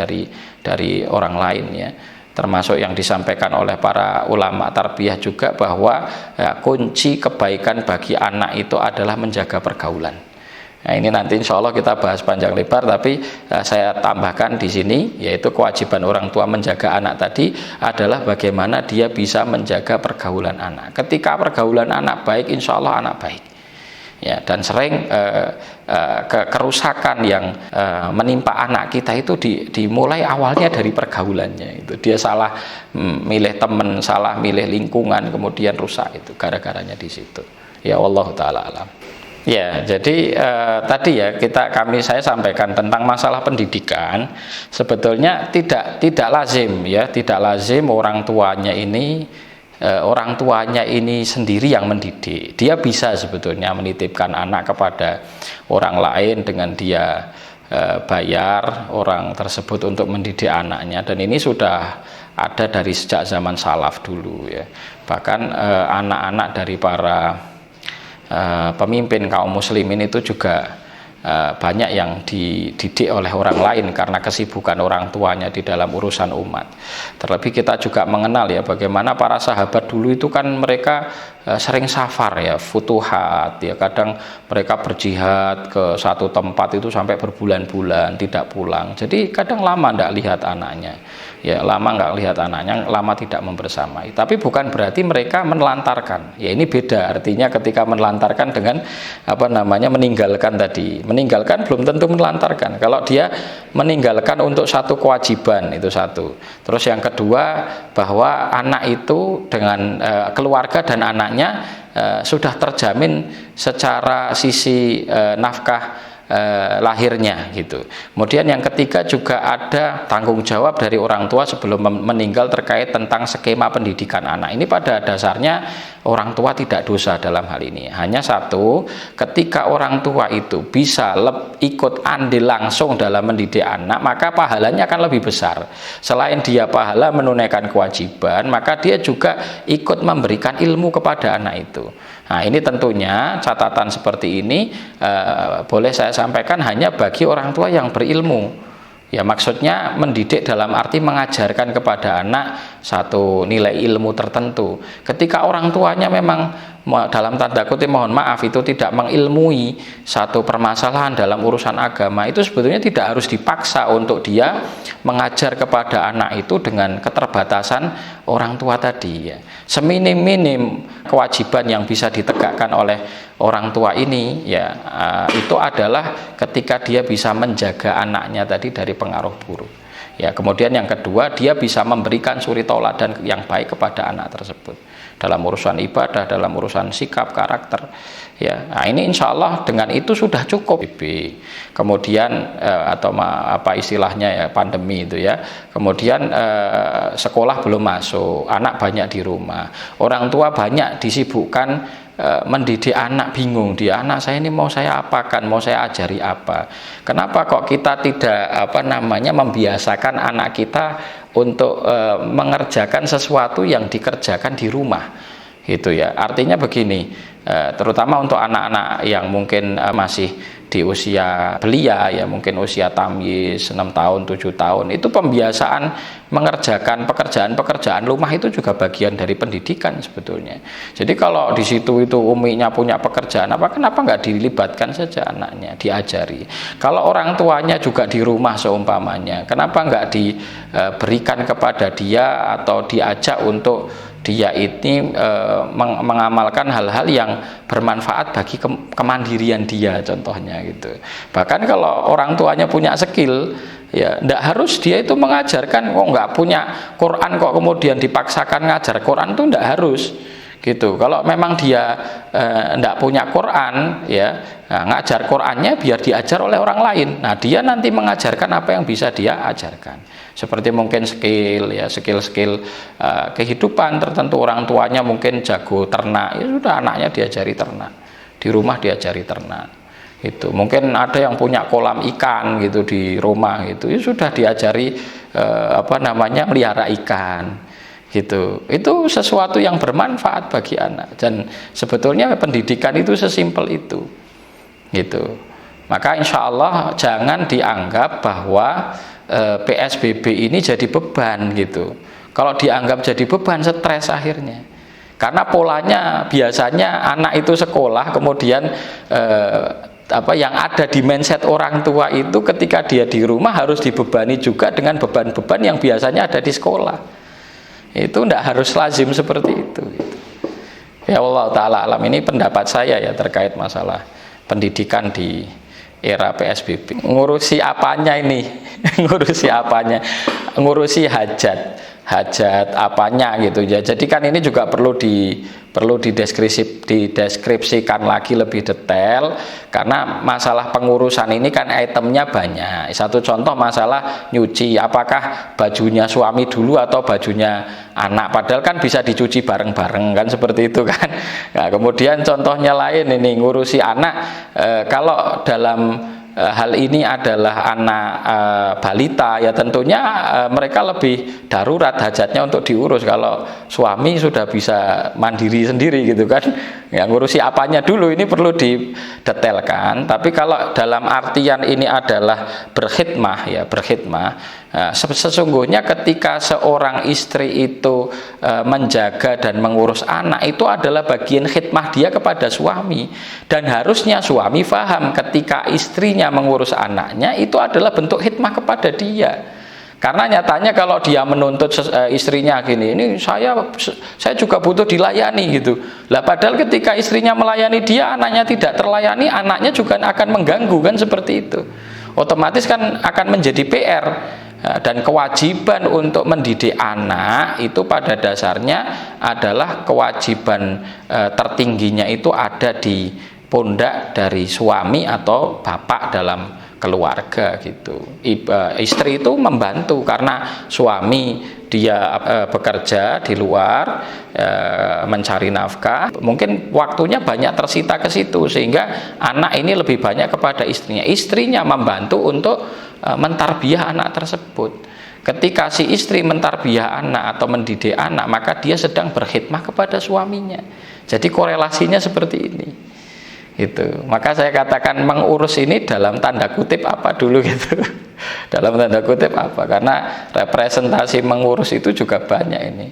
dari orang lain ya. Termasuk yang disampaikan oleh para ulama tarbiyah juga bahwa ya, kunci kebaikan bagi anak itu adalah menjaga pergaulan. Nah, ini nanti insya Allah kita bahas panjang lebar, tapi saya tambahkan di sini, yaitu kewajiban orang tua menjaga anak tadi adalah bagaimana dia bisa menjaga pergaulan anak. Ketika pergaulan anak baik, insya Allah anak baik. Ya, dan sering kerusakan yang menimpa anak kita itu dimulai awalnya dari pergaulannya. Itu dia salah milih teman, salah milih lingkungan, kemudian rusak itu gara-garanya di situ. Ya, wallahu taala alam. Ya, jadi tadi ya saya sampaikan tentang masalah pendidikan. Sebetulnya tidak lazim ya, tidak lazim orang tuanya ini sendiri yang mendidik. Dia bisa sebetulnya menitipkan anak kepada orang lain dengan dia bayar orang tersebut untuk mendidik anaknya, dan ini sudah ada dari sejak zaman salaf dulu ya. Bahkan anak-anak dari para pemimpin kaum muslimin itu juga banyak yang dididik oleh orang lain karena kesibukan orang tuanya di dalam urusan umat. Terlebih kita juga mengenal ya bagaimana para sahabat dulu itu kan mereka sering safar ya, futuhat ya, kadang mereka berjihad ke satu tempat itu sampai berbulan-bulan tidak pulang. Jadi kadang lama tidak lihat anaknya. Ya, lama nggak lihat anaknya, lama tidak membersamai. Tapi bukan berarti mereka menelantarkan. Ya, ini beda artinya ketika menelantarkan dengan meninggalkan tadi. Meninggalkan belum tentu menelantarkan. Kalau dia meninggalkan untuk satu kewajiban, itu satu. Terus yang kedua, bahwa anak itu dengan keluarga dan anaknya sudah terjamin secara sisi nafkah lahirnya gitu. Kemudian yang ketiga juga ada tanggung jawab dari orang tua sebelum meninggal terkait tentang skema pendidikan anak. Ini pada dasarnya orang tua tidak dosa dalam hal ini. Hanya satu, ketika orang tua itu bisa ikut andil langsung dalam mendidik anak, maka pahalanya akan lebih besar. Selain dia pahala menunaikan kewajiban, maka dia juga ikut memberikan ilmu kepada anak itu. Nah, ini tentunya catatan seperti ini boleh saya sampaikan hanya bagi orang tua yang berilmu. Ya, maksudnya mendidik dalam arti mengajarkan kepada anak satu nilai ilmu tertentu. Ketika orang tuanya memang dalam tanda kutip mohon maaf itu tidak mengilmui satu permasalahan dalam urusan agama, itu sebetulnya tidak harus dipaksa untuk dia mengajar kepada anak itu dengan keterbatasan orang tua tadi ya. Seminim-minim kewajiban yang bisa ditegakkan oleh orang tua ini ya itu adalah ketika dia bisa menjaga anaknya tadi dari pengaruh buruk. Ya, kemudian yang kedua, dia bisa memberikan suri tauladan yang baik kepada anak tersebut dalam urusan ibadah, dalam urusan sikap, karakter. Ya, nah ini insya Allah dengan itu sudah cukup. Kemudian atau apa istilahnya ya pandemi itu ya. Kemudian sekolah belum masuk, anak banyak di rumah, orang tua banyak disibukkan mendidik anak, bingung dia, anak saya ini mau saya apakan, mau saya ajari apa. Kenapa kok kita tidak membiasakan anak kita untuk mengerjakan sesuatu yang dikerjakan di rumah gitu ya. Artinya begini, terutama untuk anak-anak yang mungkin masih di usia belia ya, mungkin usia tamyiz 6 tahun 7 tahun, itu pembiasaan mengerjakan pekerjaan rumah itu juga bagian dari pendidikan sebetulnya. Jadi kalau di situ itu uminya punya pekerjaan apa, kenapa nggak dilibatkan saja anaknya, diajari. Kalau orang tuanya juga di rumah seumpamanya, kenapa nggak diberikan kepada dia atau diajak untuk dia ini mengamalkan hal-hal yang bermanfaat bagi kemandirian dia contohnya gitu. Bahkan kalau orang tuanya punya skill ya ndak harus dia itu mengajarkan, kok nggak punya Quran kok kemudian dipaksakan ngajar Quran, itu ndak harus gitu. Kalau memang dia ndak punya Quran ya, ngajar Qurannya biar diajar oleh orang lain. Nah, dia nanti mengajarkan apa yang bisa dia ajarkan. Seperti mungkin skill kehidupan tertentu, orang tuanya mungkin jago ternak, ya sudah anaknya diajari ternak. Di rumah diajari ternak. Itu mungkin ada yang punya kolam ikan gitu di rumah gitu, ya sudah diajari melihara ikan gitu. Itu sesuatu yang bermanfaat bagi anak, dan sebetulnya pendidikan itu sesimpel itu gitu. Maka insya Allah jangan dianggap bahwa PSBB ini jadi beban gitu. Kalau dianggap jadi beban, stres akhirnya. Karena polanya biasanya anak itu sekolah, kemudian yang ada di mindset orang tua itu ketika dia di rumah harus dibebani juga dengan beban-beban yang biasanya ada di sekolah. Itu tidak harus lazim seperti itu gitu. Ya Allah ta'ala alam, ini pendapat saya ya terkait masalah pendidikan di era PSBB. Ngurusi apanya ini? Ngurusi apanya? Ngurusi hajat apanya gitu ya. Jadi kan ini juga perlu dideskripsikan lagi lebih detail, karena masalah pengurusan ini kan itemnya banyak. Satu contoh masalah nyuci, apakah bajunya suami dulu atau bajunya anak, padahal kan bisa dicuci bareng-bareng kan, seperti itu kan. Nah, kemudian contohnya lain ini ngurusi anak, kalau dalam hal ini adalah anak balita ya tentunya mereka lebih darurat hajatnya untuk diurus. Kalau suami sudah bisa mandiri sendiri gitu kan, ya ngurusi apanya dulu ini perlu didetailkan. Tapi kalau dalam artian ini adalah berkhidmah, sesungguhnya ketika seorang istri itu menjaga dan mengurus anak, itu adalah bagian khidmah dia kepada suami, dan harusnya suami paham ketika istrinya mengurus anaknya itu adalah bentuk khidmah kepada dia. Karena nyatanya kalau dia menuntut istrinya gini, ini saya juga butuh dilayani gitu. Lah padahal ketika istrinya melayani dia, anaknya tidak terlayani, anaknya juga akan mengganggu kan, seperti itu. Otomatis kan akan menjadi PR. Dan kewajiban untuk mendidik anak itu pada dasarnya adalah kewajiban tertingginya itu ada di pundak dari suami atau bapak dalam keluarga gitu. Istri itu membantu karena suami dia bekerja di luar, mencari nafkah, mungkin waktunya banyak tersita ke situ, sehingga anak ini lebih banyak kepada istrinya. Istrinya membantu untuk mentarbiyah anak tersebut Ketika si istri mentarbiyah anak atau mendidik anak, maka dia sedang berkhidmah kepada suaminya. Jadi korelasinya seperti ini. Itu. Maka saya katakan mengurus ini dalam tanda kutip apa dulu gitu. Dalam tanda kutip apa? Karena representasi mengurus itu juga banyak ini.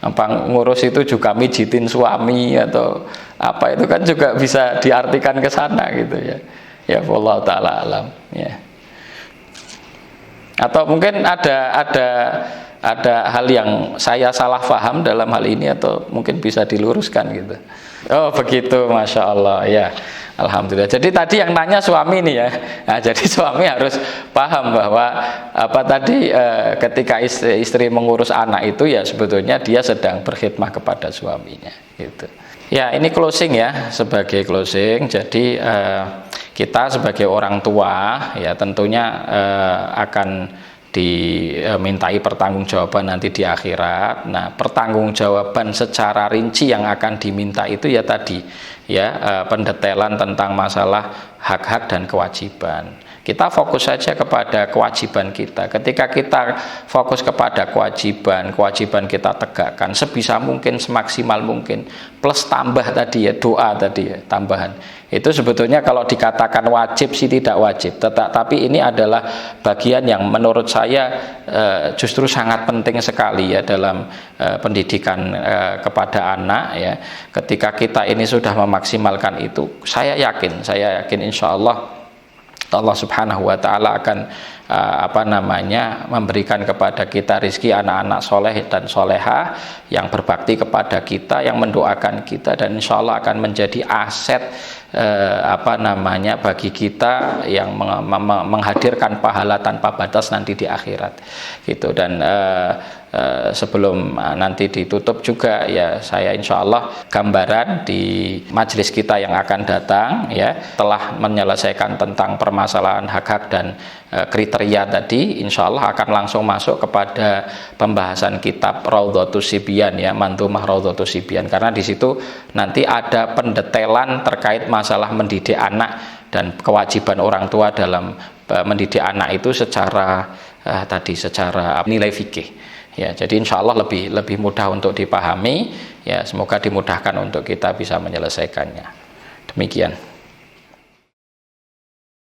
Apa ngurus itu juga mijitin suami atau apa, itu kan juga bisa diartikan ke sana gitu ya. Ya wallahu taala alam ya. Atau mungkin ada hal yang saya salah paham dalam hal ini, atau mungkin bisa diluruskan gitu. Oh begitu, masya Allah ya, alhamdulillah. Jadi tadi yang nanya suami nih ya. Nah, jadi suami harus paham bahwa apa tadi ketika istri mengurus anak itu ya sebetulnya dia sedang berkhidmah kepada suaminya gitu. Ya ini closing ya, sebagai closing. Jadi kita sebagai orang tua ya tentunya akan dimintai pertanggungjawaban nanti di akhirat. Nah, pertanggungjawaban secara rinci yang akan diminta itu ya tadi ya pendetailan tentang masalah hak-hak dan kewajiban. Kita fokus saja kepada kewajiban kita. Ketika kita fokus kepada kewajiban kita tegakkan sebisa mungkin, semaksimal mungkin, plus tambah tadi ya, doa tadi ya, tambahan. Itu sebetulnya kalau dikatakan wajib sih tidak wajib, tapi ini adalah bagian yang menurut saya justru sangat penting sekali ya dalam pendidikan kepada anak ya. Ketika kita ini sudah memaksimalkan itu, saya yakin insya Allah Subhanahu wa Ta'ala akan memberikan kepada kita rizki anak-anak soleh dan soleha yang berbakti kepada kita, yang mendoakan kita, dan insya Allah akan menjadi aset bagi kita yang menghadirkan pahala tanpa batas nanti di akhirat gitu. Dan sebelum nanti ditutup juga ya, saya insya Allah gambaran di majelis kita yang akan datang ya, telah menyelesaikan tentang permasalahan hak-hak dan kriteria tadi, insya Allah akan langsung masuk kepada pembahasan kitab Raudhatus Sibyan ya, Manzumah Raudhatus Sibyan, karena di situ nanti ada pendetailan terkait masalah mendidik anak dan kewajiban orang tua dalam mendidik anak itu secara secara nilai fikih ya. Jadi insya Allah lebih mudah untuk dipahami ya, semoga dimudahkan untuk kita bisa menyelesaikannya. Demikian.